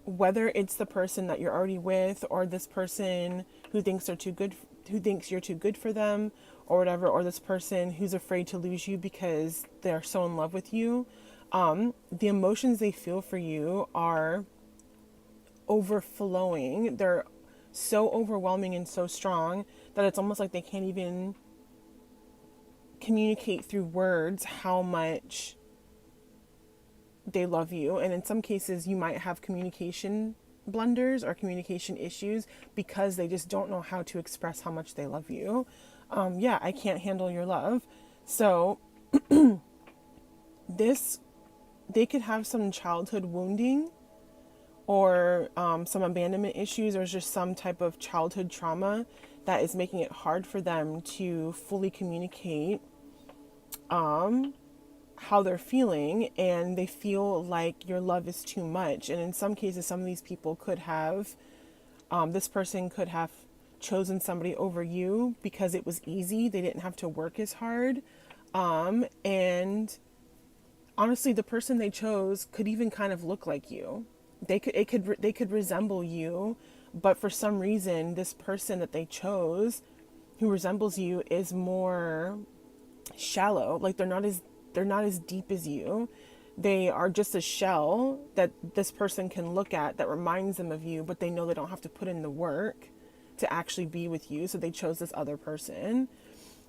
Speaker 1: whether it's the person that you're already with, or this person who thinks you're too good for them or whatever, or this person who's afraid to lose you because they're so in love with you, the emotions they feel for you are overflowing. They're so overwhelming and so strong that it's almost like they can't even communicate through words how much they love you. And in some cases you might have communication blunders or communication issues because they just don't know how to express how much they love you. I can't handle your love. So they could have some childhood wounding, or some abandonment issues, or just some type of childhood trauma that is making it hard for them to fully communicate how they're feeling, and they feel like your love is too much. And in some cases, some of these people could have, this person could have chosen somebody over you because it was easy. They didn't have to work as hard. And honestly, the person they chose could even kind of look like you. They could resemble you, but for some reason, this person that they chose who resembles you is more shallow. Like they're not as deep as you. They are just a shell that this person can look at that reminds them of you, but they know they don't have to put in the work to actually be with you. So they chose this other person.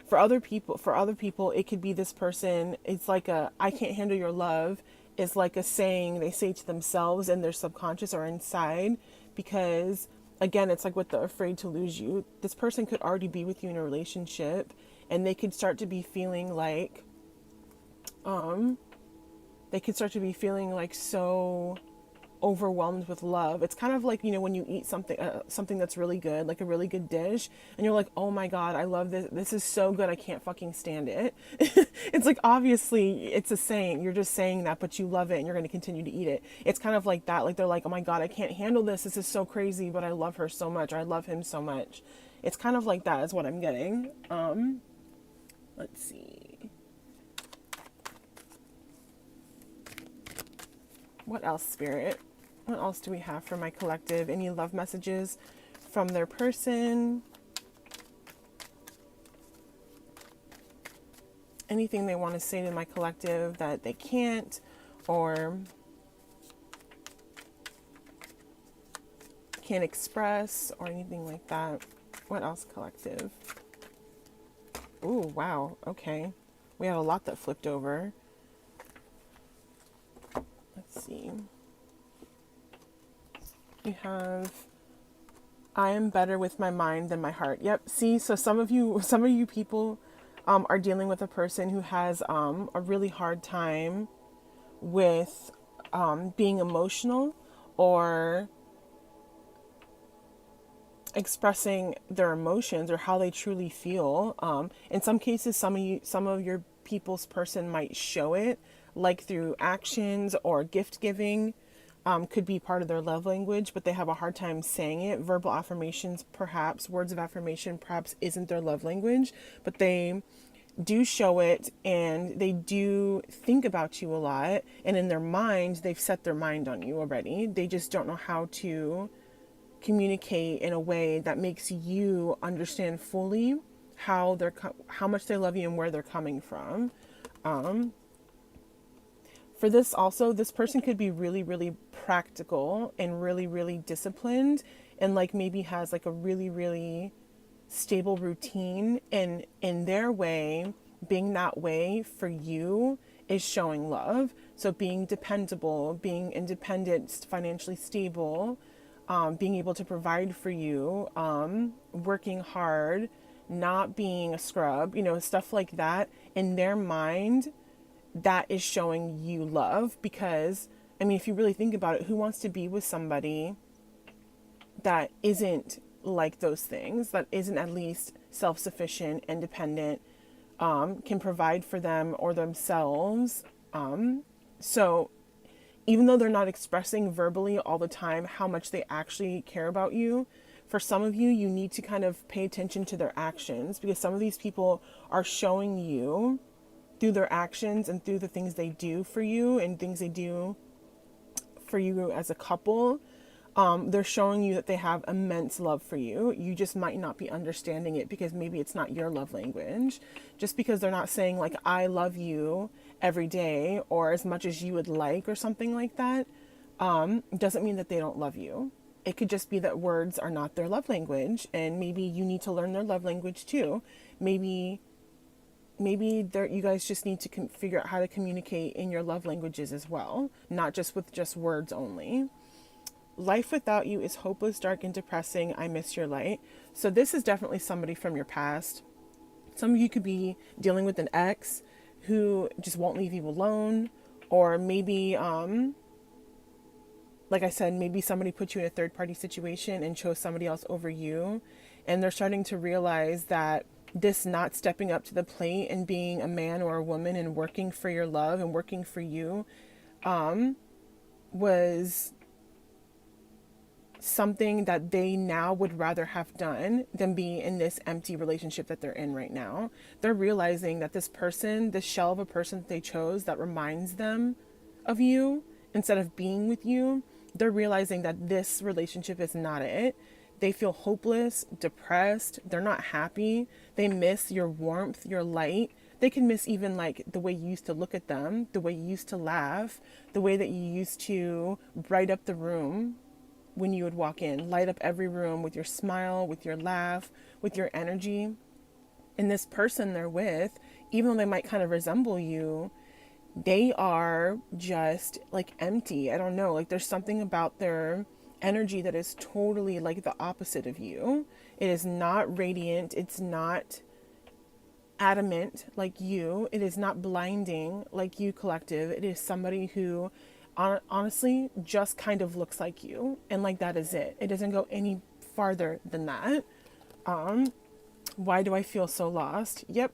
Speaker 1: For other people, it could be this person. It's like I can't handle your love is like a saying they say to themselves in their subconscious or inside, because again, it's like with the afraid to lose you. This person could already be with you in a relationship, and they could start to be feeling like, so overwhelmed with love. It's kind of like, you know, when you eat something that's really good, like a really good dish, and you're like, oh my God, I love this. This is so good. I can't fucking stand it. It's like, obviously it's a saying. You're just saying that, but you love it and you're going to continue to eat it. It's kind of like that. Like they're like, oh my God, I can't handle this. This is so crazy, but I love her so much. Or I love him so much. It's kind of like that is what I'm getting. Let's see. What else, Spirit? What else do we have for my collective? Any love messages from their person? Anything they want to say to my collective that they can't, or can't express, or anything like that? What else, collective? Ooh, wow. Okay. We have a lot that flipped over. Let's see. We have, I am better with my mind than my heart. Yep. See, so some of you people are dealing with a person who has a really hard time with being emotional or expressing their emotions or how they truly feel. In some cases, some of your people's person might show it, like through actions or gift giving. Could be part of their love language, but they have a hard time saying it. Verbal affirmations, perhaps, words of affirmation, perhaps isn't their love language, but they do show it and they do think about you a lot. And in their mind, they've set their mind on you already. They just don't know how to communicate in a way that makes you understand fully how much they love you and where they're coming from. For this also, this person could be really, really practical and really, really disciplined, and like maybe has like a really, really stable routine. And in their way, being that way for you is showing love. So being dependable, being independent, financially stable, being able to provide for you, working hard, not being a scrub, you know, stuff like that. In their mind, that is showing you love. Because, I mean, if you really think about it, who wants to be with somebody that isn't like those things, that isn't at least self-sufficient, independent, can provide for them or themselves? So even though they're not expressing verbally all the time how much they actually care about you, for some of you, you need to kind of pay attention to their actions, because some of these people are showing you through their actions and through the things they do for you and things they do for you as a couple. They're showing you that they have immense love for you. You just might not be understanding it because maybe it's not your love language. Just because they're not saying like, I love you every day or as much as you would like or something like that, doesn't mean that they don't love you. It could just be that words are not their love language, and maybe you need to learn their love language too. Maybe you guys just need to figure out how to communicate in your love languages as well, not just with just words only. Life without you is hopeless, dark, and depressing. I miss your light. So this is definitely somebody from your past. Some of you could be dealing with an ex who just won't leave you alone, or maybe, like I said, maybe somebody put you in a third-party situation and chose somebody else over you, and they're starting to realize that this not stepping up to the plate and being a man or a woman and working for your love and working for you was something that they now would rather have done than be in this empty relationship that they're in right now. They're realizing that this person, this shell of a person that they chose that reminds them of you instead of being with you, they're realizing that this relationship is not it. They feel hopeless, depressed, they're not happy. They miss your warmth, your light. They can miss even like the way you used to look at them, the way you used to laugh, the way that you used to bright up the room when you would walk in, light up every room with your smile, with your laugh, with your energy. And this person they're with, even though they might kind of resemble you, they are just like empty. I don't know, like there's something about their energy that is totally like the opposite of you. It is not radiant. It's not adamant like you. It is not blinding like you, collective. It is somebody who honestly just kind of looks like you. And like, that is it. It doesn't go any farther than that. Why do I feel so lost? Yep.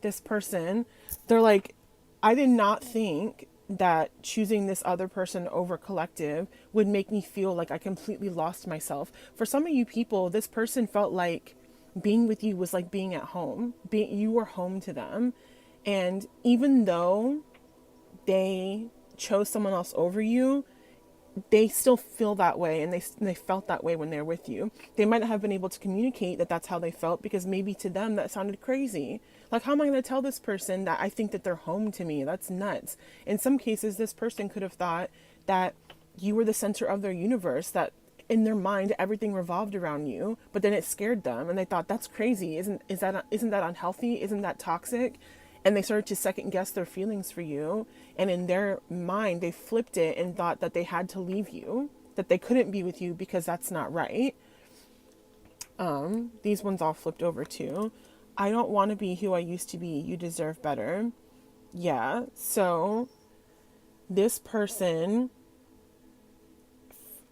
Speaker 1: This person, they're like, I did not think that choosing this other person over collective would make me feel like I completely lost myself. For some of you people, this person felt like being with you was like being at home. You were home to them. And even though they chose someone else over you, they still feel that way, and they felt that way when they're with you. They might not have been able to communicate that that's how they felt, because maybe to them that sounded crazy. Like, how am I going to tell this person that I think that they're home to me? That's nuts. In some cases, this person could have thought that you were the center of their universe, that in their mind everything revolved around you, but then it scared them and they thought, that's crazy. Isn't that unhealthy? Isn't that toxic? And they started to second guess their feelings for you. And in their mind, they flipped it and thought that they had to leave you, that they couldn't be with you because that's not right. These ones all flipped over too. I don't want to be who I used to be. You deserve better. Yeah. So this person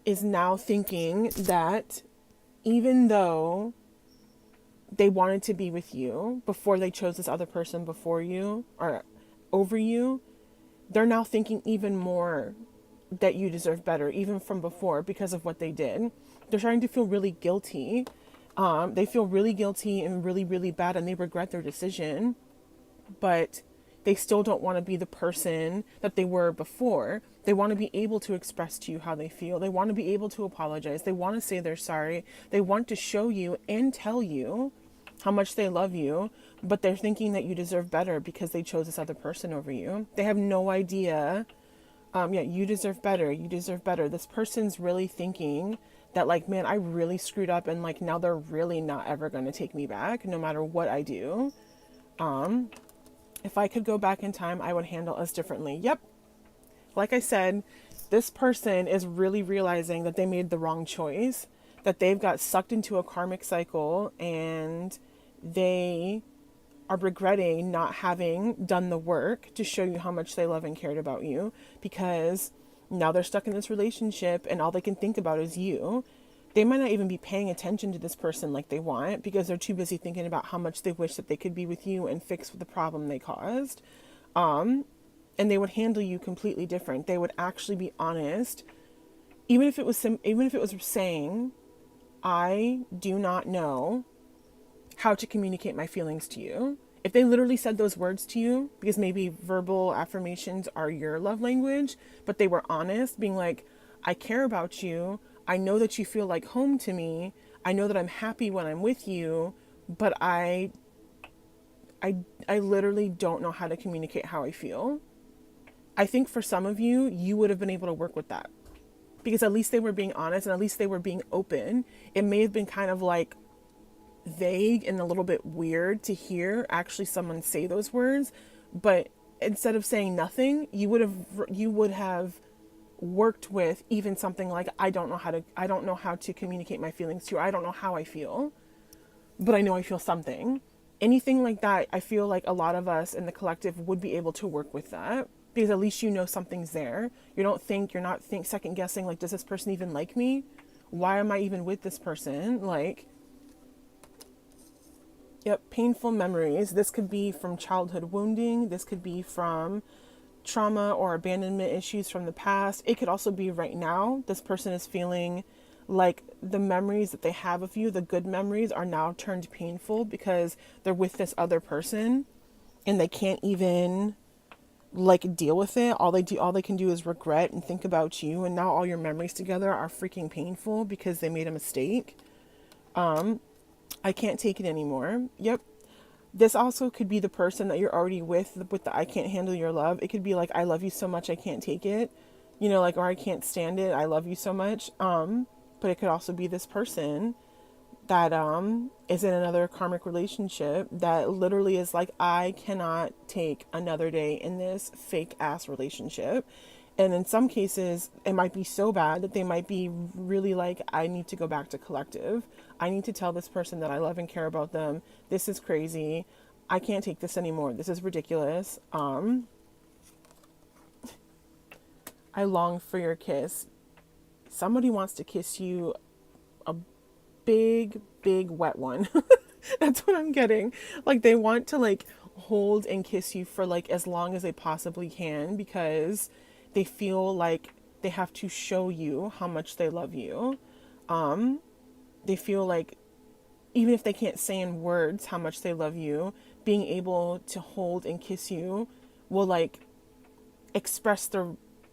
Speaker 1: is now thinking that even though they wanted to be with you before they chose this other person before you or over you, they're now thinking even more that you deserve better, even from before, because of what they did. They're starting to feel really guilty. They feel really guilty and really, really bad, and they regret their decision, but they still don't want to be the person that they were before. They want to be able to express to you how they feel. They want to be able to apologize. They want to say they're sorry. They want to show you and tell you how much they love you, but they're thinking that you deserve better because they chose this other person over you. They have no idea. You deserve better. You deserve better. This person's really thinking that, like, man, I really screwed up, and like now they're really not ever going to take me back no matter what I do. If I could go back in time, I would handle us differently. Yep. Like I said, this person is really realizing that they made the wrong choice, that they've got sucked into a karmic cycle, and they are regretting not having done the work to show you how much they love and cared about you, because now they're stuck in this relationship and all they can think about is you. They might not even be paying attention to this person like they want, because they're too busy thinking about how much they wish that they could be with you and fix the problem they caused. And they would handle you completely different. They would actually be honest, even if it was saying, I do not know how to communicate my feelings to you. If they literally said those words to you, because maybe verbal affirmations are your love language, but they were honest, being like, I care about you. I know that you feel like home to me. I know that I'm happy when I'm with you, but I literally don't know how to communicate how I feel. I think for some of you, you would have been able to work with that, because at least they were being honest and at least they were being open. It may have been kind of like vague and a little bit weird to hear actually someone say those words, but instead of saying nothing, you would have worked with even something like, I don't know how to communicate my feelings to you. I don't know how I feel, but I know I feel something. Anything like that, I feel like a lot of us in the collective would be able to work with that, because at least you know something's there. You're not second guessing, like, does this person even like me? Why am I even with this person? Like, yep, painful memories. This could be from childhood wounding. This could be from trauma or abandonment issues from the past. It could also be right now. This person is feeling like the memories that they have of you, the good memories, are now turned painful because they're with this other person and they can't even like deal with it. All they can do is regret and think about you, and now all your memories together are freaking painful because they made a mistake. I can't take it anymore. Yep. This also could be the person that you're already with the I can't handle your love. It could be like, I love you so much I can't take it, like, or I can't stand it, I love you so much. But it could also be this person that is in another karmic relationship that literally is like, I cannot take another day in this fake ass relationship. And in some cases, it might be so bad that they might be really like, I need to go back to collective. I need to tell this person that I love and care about them. This is crazy. I can't take this anymore. This is ridiculous. I I long for your kiss. Somebody wants to kiss you, a big, big wet one. That's what I'm getting. Like they want to like hold and kiss you for like as long as they possibly can because they feel like they have to show you how much they love you. They feel like even if they can't say in words how much they love you, being able to hold and kiss you will like express their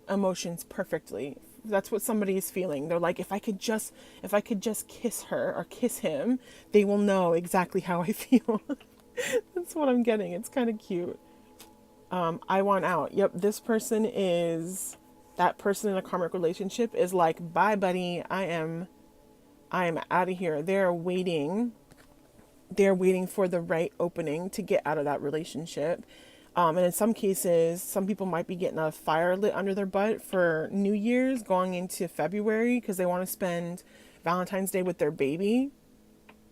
Speaker 1: emotions perfectly. That's what somebody is feeling. They're like, if I could just kiss her or kiss him, they will know exactly how I feel. That's what I'm getting. It's kind of cute. I want out. Yep, this person is that person in a karmic relationship is like, bye buddy, I am out of here. They're waiting for the right opening to get out of that relationship. And in some cases, some people might be getting a fire lit under their butt for New Year's going into February because they want to spend Valentine's Day with their baby,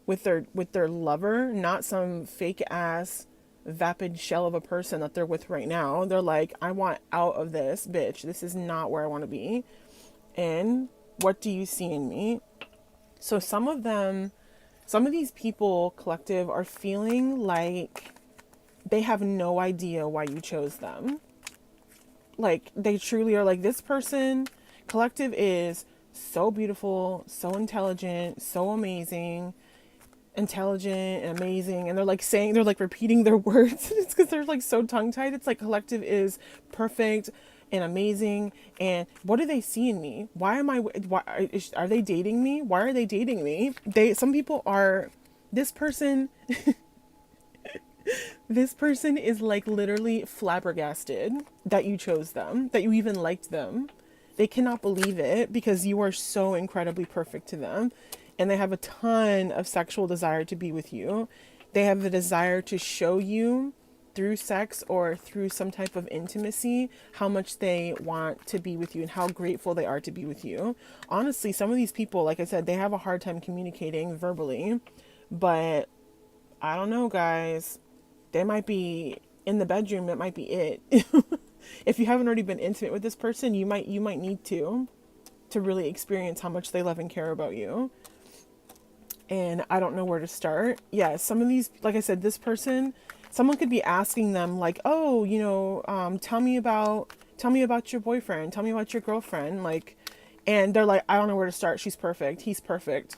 Speaker 1: with their lover, not some fake ass vapid shell of a person that they're with right now. They're like, I want out of this, bitch. This is not where I want to be. And what do you see in me? So some of these people, collective, are feeling like they have no idea why you chose them. Like they truly are like, this person, collective, is so beautiful, so intelligent, so amazing, intelligent and amazing. And they're like repeating their words. It's because they're like so tongue tied. It's like collective is perfect and amazing. And what do they see in me? Why are they dating me? Why are they dating me? Some people are, this person, this person is like literally flabbergasted that you chose them, that you even liked them. They cannot believe it because you are so incredibly perfect to them. And they have a ton of sexual desire to be with you. They have the desire to show you through sex or through some type of intimacy how much they want to be with you and how grateful they are to be with you. Honestly, some of these people, like I said, they have a hard time communicating verbally, but I don't know, guys. They might be in the bedroom. That might be it. If you haven't already been intimate with this person, you might need to really experience how much they love and care about you. And I don't know where to start. Yeah, some of these, like I said, this person, someone could be asking them like, oh, tell me about your boyfriend, tell me about your girlfriend, like, and they're like, I don't know where to start. She's perfect. He's perfect.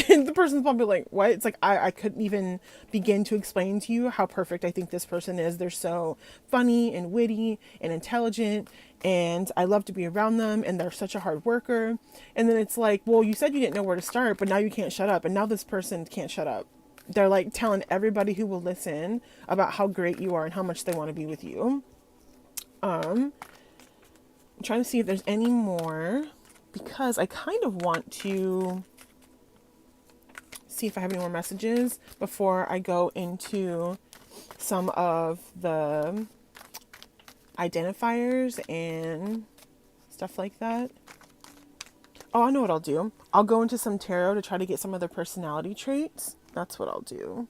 Speaker 1: And the person's probably like, what? It's like, I couldn't even begin to explain to you how perfect I think this person is. They're so funny and witty and intelligent, and I love to be around them, and they're such a hard worker. And then it's like, well, you said you didn't know where to start, but now you can't shut up. And now this person can't shut up. They're like telling everybody who will listen about how great you are and how much they want to be with you. I'm trying to see if there's any more, because I kind of want to see if I have any more messages before I go into some of the identifiers and stuff like that. Oh, I know what I'll do. I'll go into some tarot to try to get some of their personality traits. That's what I'll do.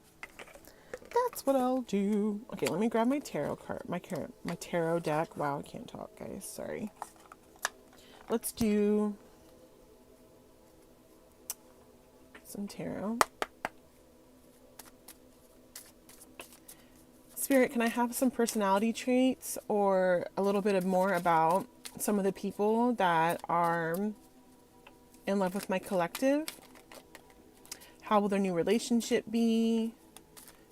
Speaker 1: Okay, let me grab my tarot card, my tarot deck. Wow, I can't talk, guys. Sorry. Let's do some tarot. Spirit, can I have some personality traits or a little bit more about some of the people that are in love with my collective? How will their new relationship be?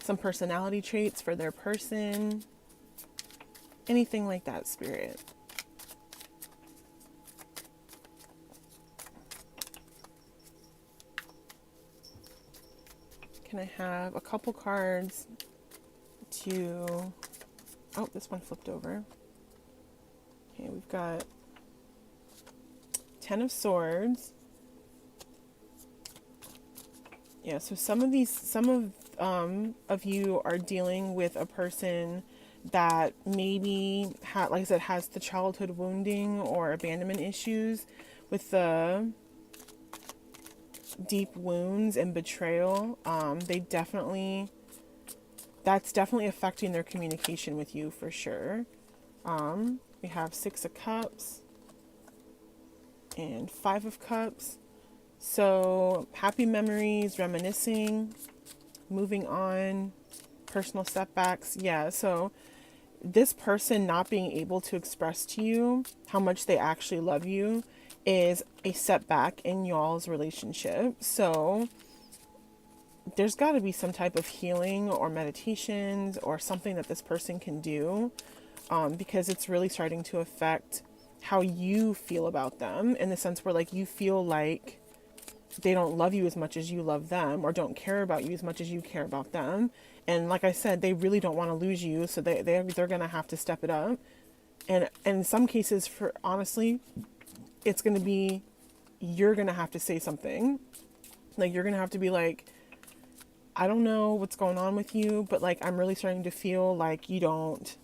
Speaker 1: Some personality traits for their person. Anything like that, Spirit. Can I have a couple cards to... Oh, this one flipped over. Okay, we've got Ten of Swords. Yeah, so some of you are dealing with a person that maybe, like I said, has the childhood wounding or abandonment issues with the deep wounds and betrayal. That's definitely affecting their communication with you for sure. We have Six of Cups, and 5 of Cups. So happy memories, reminiscing, moving on, personal setbacks. Yeah, so this person not being able to express to you how much they actually love you is a setback in y'all's relationship. So there's got to be some type of healing or meditations or something that this person can do, because it's really starting to affect how you feel about them, in the sense where like you feel like they don't love you as much as you love them, or don't care about you as much as you care about them. And like I said, they really don't want to lose you, so they're gonna have to step it up. And in some cases, for honestly, it's gonna be, you're gonna have to say something. Like you're gonna have to be like, I don't know what's going on with you, but like I'm really starting to feel like you don't,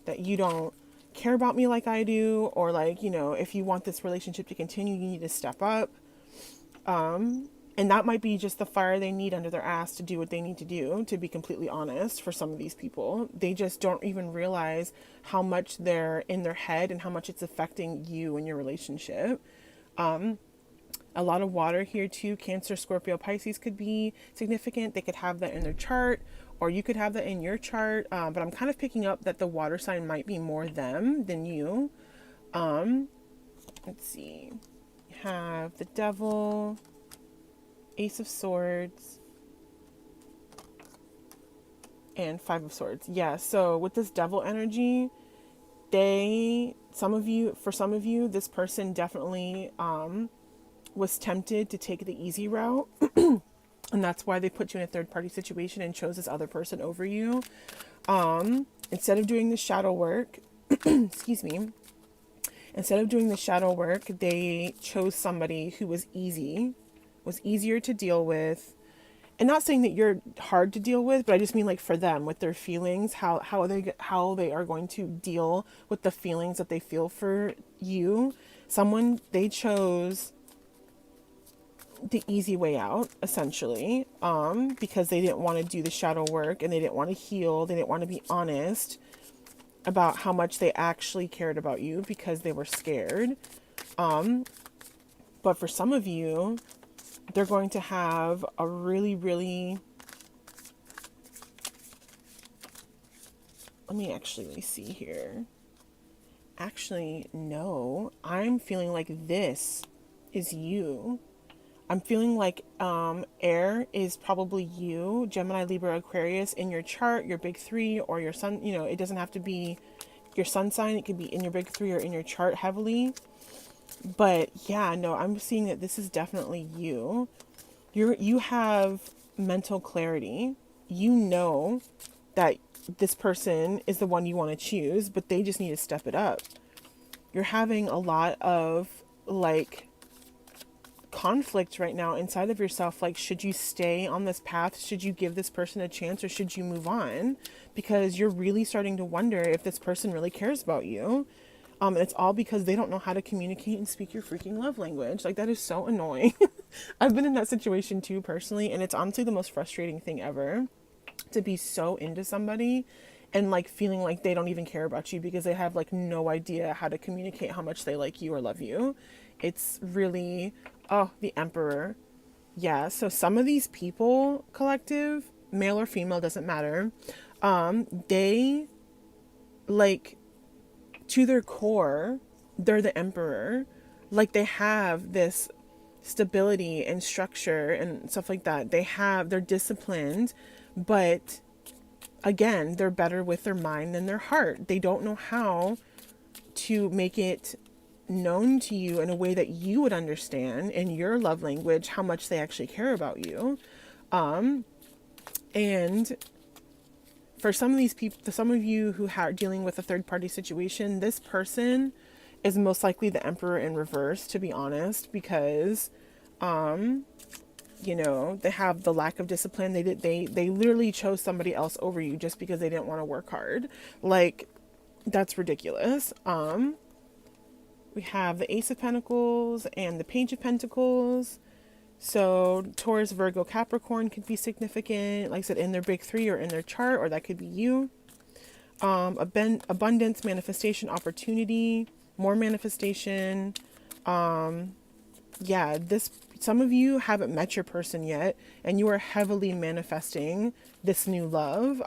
Speaker 1: that you don't care about me like I do, or like, you know, if you want this relationship to continue, you need to step up. And that might be just the fire they need under their ass to do what they need to do, to be completely honest. For some of these people, they just don't even realize how much they're in their head and how much it's affecting you and your relationship. A lot of water here too. Cancer, Scorpio, Pisces could be significant. They could have that in their chart, or you could have that in your chart. But I'm kind of picking up that the water sign might be more them than you. Let's see. You have the Devil, Ace of Swords, and 5 of Swords. Yeah, so with this Devil energy, for some of you, this person definitely was tempted to take the easy route. And that's why they put you in a third party situation and chose this other person over you. Instead of doing the shadow work, excuse me, instead of doing the shadow work, they chose somebody who was easier to deal with. And not saying that you're hard to deal with, but I just mean like for them, with their feelings, how they are going to deal with the feelings that they feel for you. They chose the easy way out, essentially, because they didn't want to do the shadow work, and they didn't want to heal. They didn't want to be honest about how much they actually cared about you, because they were scared. But for some of you, they're going to have a really, really, let me see here. Actually, no, I'm feeling like this is you. I'm feeling like air is probably you, Gemini, Libra, Aquarius, in your chart, your big three, or your sun. You know, it doesn't have to be your sun sign. It could be in your big three or in your chart heavily. But yeah, no, I'm seeing that this is definitely you. You have mental clarity. You know that this person is the one you want to choose, but they just need to step it up. You're having a lot of like conflict right now inside of yourself. Like, should you stay on this path? Should you give this person a chance, or should you move on? Because you're really starting to wonder if this person really cares about you. And it's all because they don't know how to communicate and speak your freaking love language. Like, that is so annoying. I've been in that situation too, personally, and it's honestly the most frustrating thing ever, to be so into somebody and like feeling like they don't even care about you because they have like no idea how to communicate how much they like you or love you. It's really, the Emperor. Yeah, so some of these people, collective, male or female, doesn't matter. They, like, to their core, they're the Emperor. Like, they have this stability and structure and stuff like that. They're disciplined, but again, they're better with their mind than their heart. They don't know how to make it known to you in a way that you would understand in your love language how much they actually care about you. And for some of these people, some of you who are dealing with a third party situation, this person is most likely the Emperor in reverse, to be honest, because you know, they have the lack of discipline. They literally chose somebody else over you just because they didn't want to work hard. Like, that's ridiculous. We have the Ace of Pentacles and the Page of Pentacles. So Taurus, Virgo, Capricorn could be significant, like I said, in their big three or in their chart, or that could be you. Abundance, manifestation, opportunity, more manifestation, Yeah, some of you haven't met your person yet, and you are heavily manifesting this new love.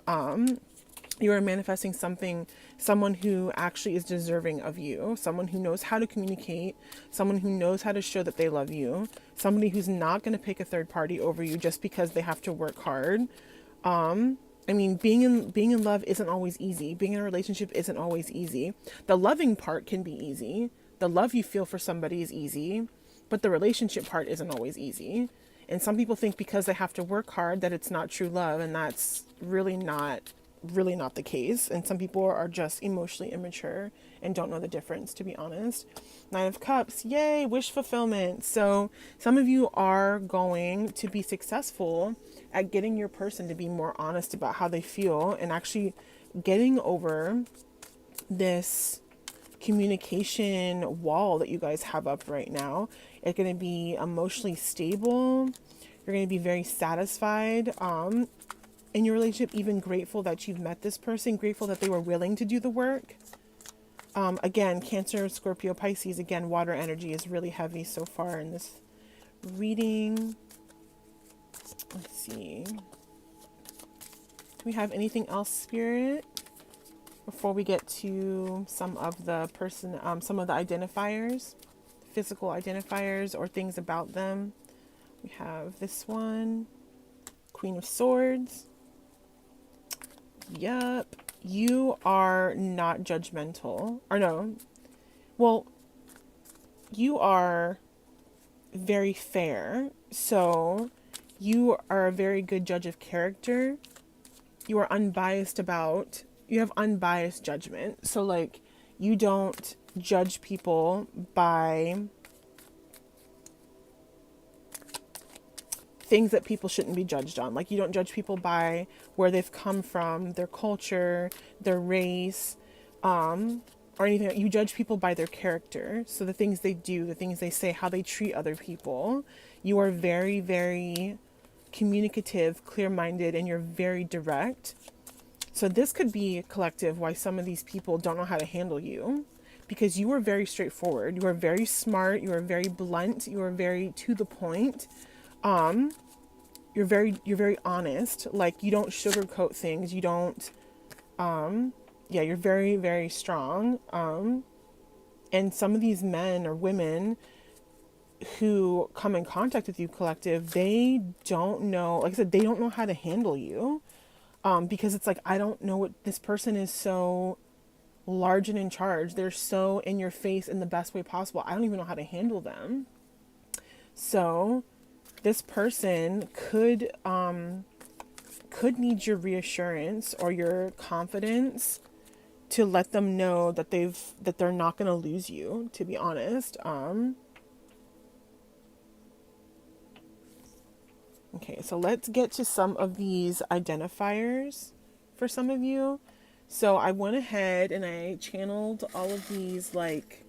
Speaker 1: You are manifesting someone who actually is deserving of you, someone who knows how to communicate, someone who knows how to show that they love you, somebody who's not going to pick a third party over you just because they have to work hard. I mean, being in love isn't always easy. Being in a relationship isn't always easy. The loving part can be easy. The love you feel for somebody is easy, but the relationship part isn't always easy. And some people think because they have to work hard that it's not true love, and that's really not the case. And some people are just emotionally immature and don't know the difference, to be honest. Nine of Cups, yay, wish fulfillment. So some of you are going to be successful at getting your person to be more honest about how they feel and actually getting over this communication wall that you guys have up right now. It's going to be emotionally stable. You're going to be very satisfied in your relationship, even grateful that you've met this person, grateful that they were willing to do the work. Again, Cancer, Scorpio, Pisces, again, water energy is really heavy so far in this reading. Let's see. Do we have anything else, Spirit, before we get to some of the identifiers, physical identifiers or things about them? We have this one, Queen of Swords. Yup. You are not judgmental. Or no. Well, you are very fair. So you are a very good judge of character. You are you have unbiased judgment. So like, you don't judge people by things that people shouldn't be judged on. Like, you don't judge people by where they've come from, their culture, their race, or anything. You judge people by their character. So the things they do, the things they say, how they treat other people. You are very, very communicative, clear-minded, and you're very direct. So this could be collective why some of these people don't know how to handle you, because you are very straightforward. You are very smart. You are very blunt. You are very to the point. You're very honest. Like, you don't sugarcoat things. You don't, you're very, very strong. And some of these men or women who come in contact with you, collective, they don't know, like I said, they don't know how to handle you. Because it's like, I don't know what this person is, so large and in charge. They're so in your face in the best way possible. I don't even know how to handle them. So this person could need your reassurance or your confidence to let them know that they're not going to lose you, to be honest. Okay, so let's get to some of these identifiers for some of you. So I went ahead and I channeled all of these like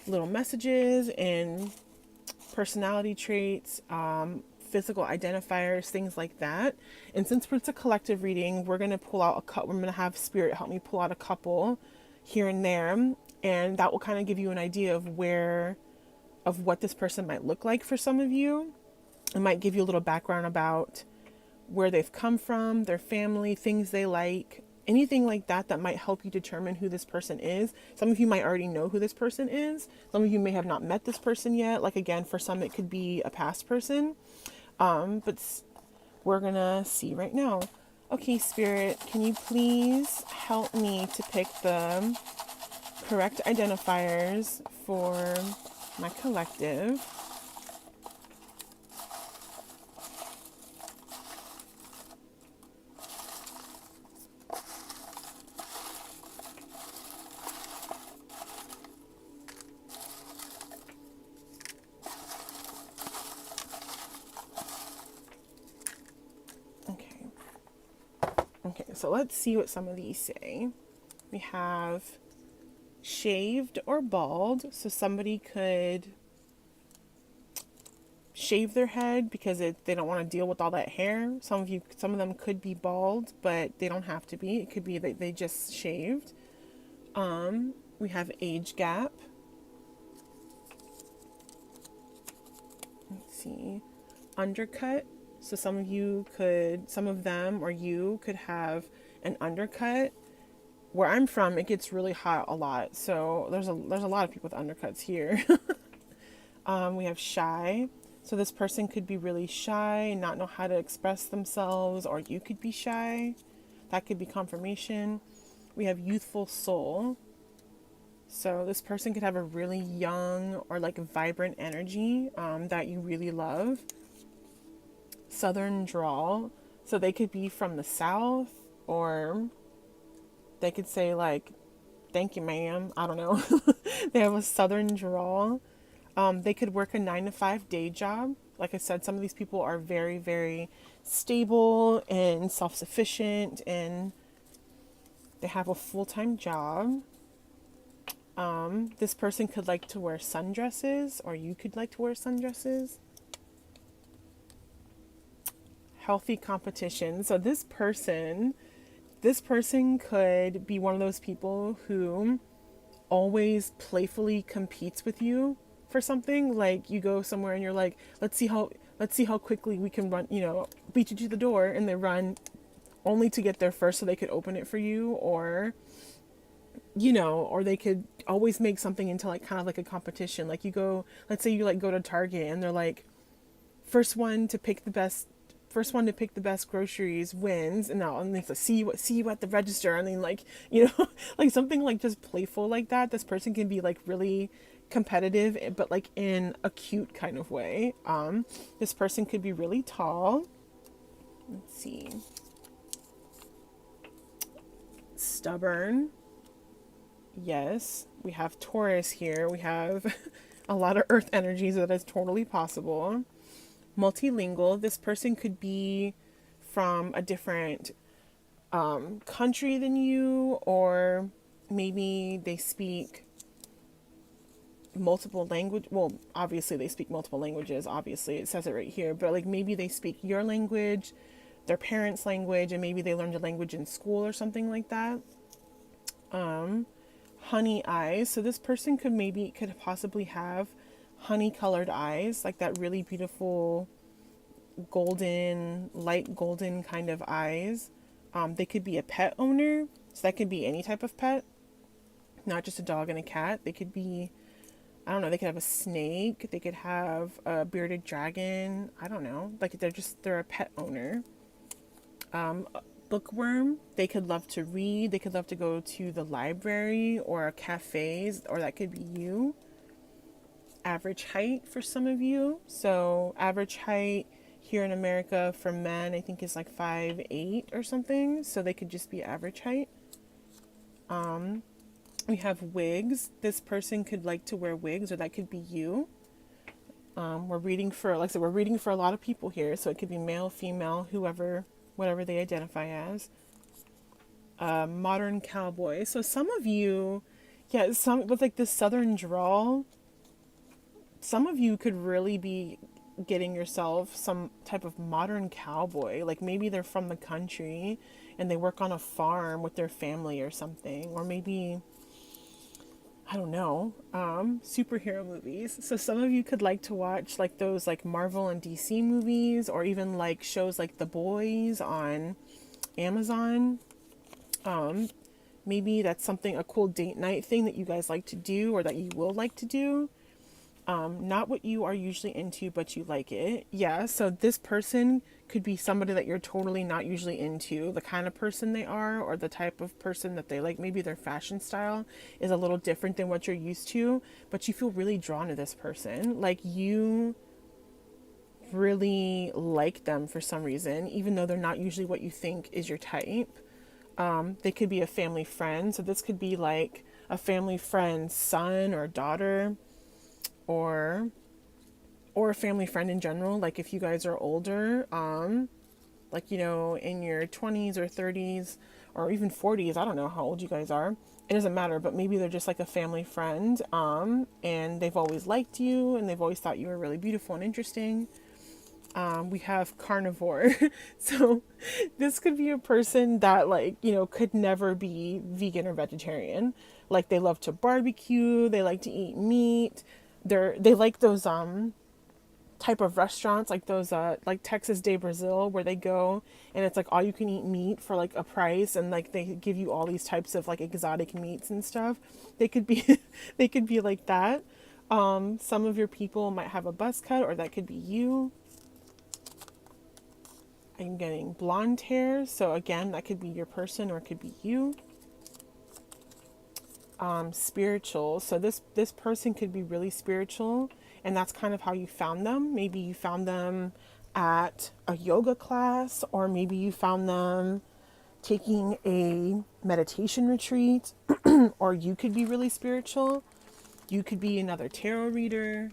Speaker 1: little messages and personality traits, physical identifiers, things like that. And since it's a collective reading, we're going to have Spirit help me pull out a couple here and there. And that will kind of give you an idea of what this person might look like for some of you. It might give you a little background about where they've come from, their family, things they like, anything like that that might help you determine who this person is. Some of you might already know who this person is. Some of you may have not met this person yet. Like, again, for some, it could be a past person. But we're gonna see right now. Okay, Spirit, can you please help me to pick the correct identifiers for my collective? Okay, so let's see what some of these say. We have shaved or bald. So somebody could shave their head because they don't want to deal with all that hair. Some of them could be bald, but they don't have to be. It could be that they just shaved. We have age gap. see, undercut. So some of them or you could have an undercut. Where I'm from, it gets really hot a lot. So there's a lot of people with undercuts here. We have shy. So this person could be really shy and not know how to express themselves, or you could be shy. That could be confirmation. We have youthful soul. So this person could have a really young or like vibrant energy that you really love. Southern drawl. So they could be from the South, or they could say like, thank you, ma'am. I don't know. They have a Southern drawl. They could work a 9 to 5 day job. Like I said, some of these people are very, very stable and self-sufficient, and they have a full-time job. This person could like to wear sundresses, or you could like to wear sundresses. Healthy competition. So this person could be one of those people who always playfully competes with you for something. Like you go somewhere and you're like, let's see how quickly we can run, beat you to the door, and they run only to get there first so they could open it for you, or or they could always make something into like kind of like a competition. Like let's say you like go to Target and they're like, first one to pick the best groceries wins, and now they see you at the register, and then like like something like just playful like that. This person can be like really competitive, but like in a cute kind of way. This person could be really tall. Let's see. Stubborn. Yes, we have Taurus here. We have a lot of earth energies, so that is totally possible. Multilingual. This person could be from a different country than you, or maybe they speak multiple language. Well, obviously they speak multiple languages. Obviously, it says it right here. But like maybe they speak your language, their parents' language, and maybe they learned a language in school or something like that. Honey eyes. So this person could possibly have honey colored eyes, like that really beautiful golden, light golden kind of eyes. They could be a pet owner. So that could be any type of pet, not just a dog and a cat. They could be, I don't know, they could have a snake. They could have a bearded dragon. I don't know. Like they're a pet owner. Bookworm. They could love to read. They could love to go to the library or cafes, or that could be you. Average height for some of you. So average height here in America for men, I think is like 5'8" or something. So they could just be average height. We have wigs. This person could like to wear wigs, or that could be you. We're reading for a lot of people here. So it could be male, female, whoever, whatever they identify as. Modern cowboy. So some of you, some with like this southern drawl, some of you could really be getting yourself some type of modern cowboy. Like maybe they're from the country and they work on a farm with their family or something. Or maybe, I don't know, superhero movies. So some of you could like to watch like those like Marvel and DC movies, or even like shows like The Boys on Amazon. Maybe that's a cool date night thing that you guys like to do, or that you will like to do. Not what you are usually into, but you like it. Yeah, so this person could be somebody that you're totally not usually into, the kind of person they are, or the type of person that they like. Maybe their fashion style is a little different than what you're used to, but you feel really drawn to this person. Like you really like them for some reason, even though they're not usually what you think is your type. They could be a family friend. So this could be like a family friend's son or daughter, or a family friend in general. Like if you guys are older, like, in your 20s or 30s or even 40s, I don't know how old you guys are. It doesn't matter, but maybe they're just like a family friend, and they've always liked you, and they've always thought you were really beautiful and interesting. We have carnivore. So this could be a person that could never be vegan or vegetarian. Like they love to barbecue, they like to eat meat. They like those type type of restaurants, like those like Texas de Brazil, where they go and it's like all you can eat meat for like a price, and like they give you all these types of like exotic meats and stuff. They could be they could be like that. Some of your people might have a buzz cut, or that could be you. I'm getting blonde hair, so again, that could be your person or it could be you. Spiritual, so this person could be really spiritual, and that's kind of how you found them. Maybe you found them at a yoga class, or maybe you found them taking a meditation retreat, or you could be really spiritual. You could be another tarot reader,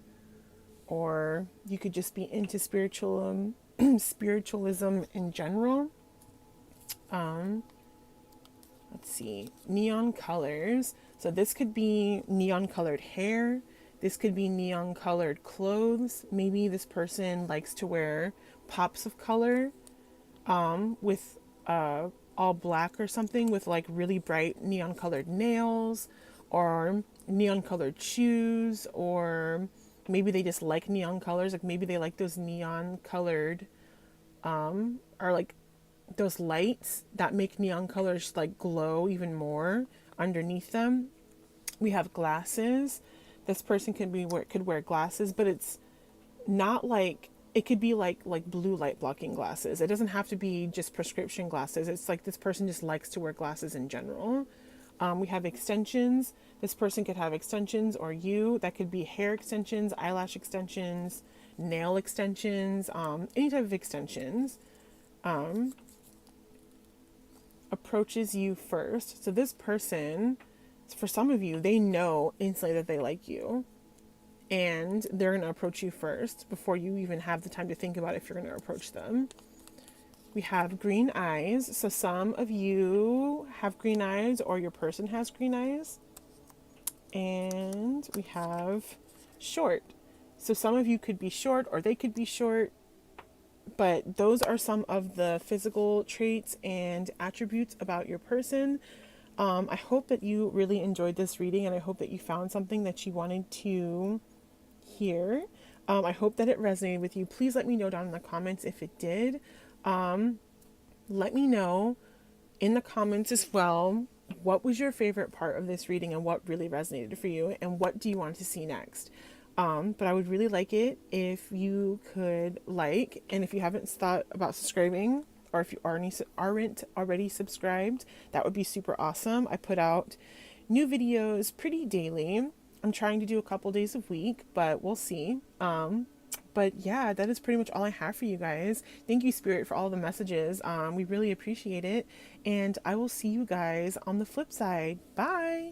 Speaker 1: or you could just be into spiritualism in general. Let's see, neon colors. So this could be neon colored hair. This could be neon colored clothes. Maybe this person likes to wear pops of color, with all black or something, with like really bright neon colored nails, or neon colored shoes, or maybe they just like neon colors. Like maybe they like those neon colored, or like those lights that make neon colors like glow even more underneath them. We have glasses. This person could wear glasses, but it's not like, it could be like blue light blocking glasses. It doesn't have to be just prescription glasses. It's like this person just likes to wear glasses in general. We have extensions. This person could have extensions, or you. That could be hair extensions, eyelash extensions, nail extensions, any type of extensions. Approaches you first. So this person, for some of you, they know instantly that they like you, and they're going to approach you first before you even have the time to think about if you're going to approach them. We have green eyes. So some of you have green eyes, or your person has green eyes. And we have short. So some of you could be short, or they could be short. But those are some of the physical traits and attributes about your person. I hope that you really enjoyed this reading, and I hope that you found something that you wanted to hear. I hope that it resonated with you. Please let me know down in the comments if it did. Let me know in the comments as well, what was your favorite part of this reading and what really resonated for you, and what do you want to see next? But I would really like it if you could like, and if you haven't thought about subscribing, or if you aren't already subscribed, that would be super awesome. I put out new videos pretty daily. I'm trying to do a couple days a week, but we'll see. But yeah, that is pretty much all I have for you guys. Thank you, Spirit, for all the messages. We really appreciate it. And I will see you guys on the flip side. Bye.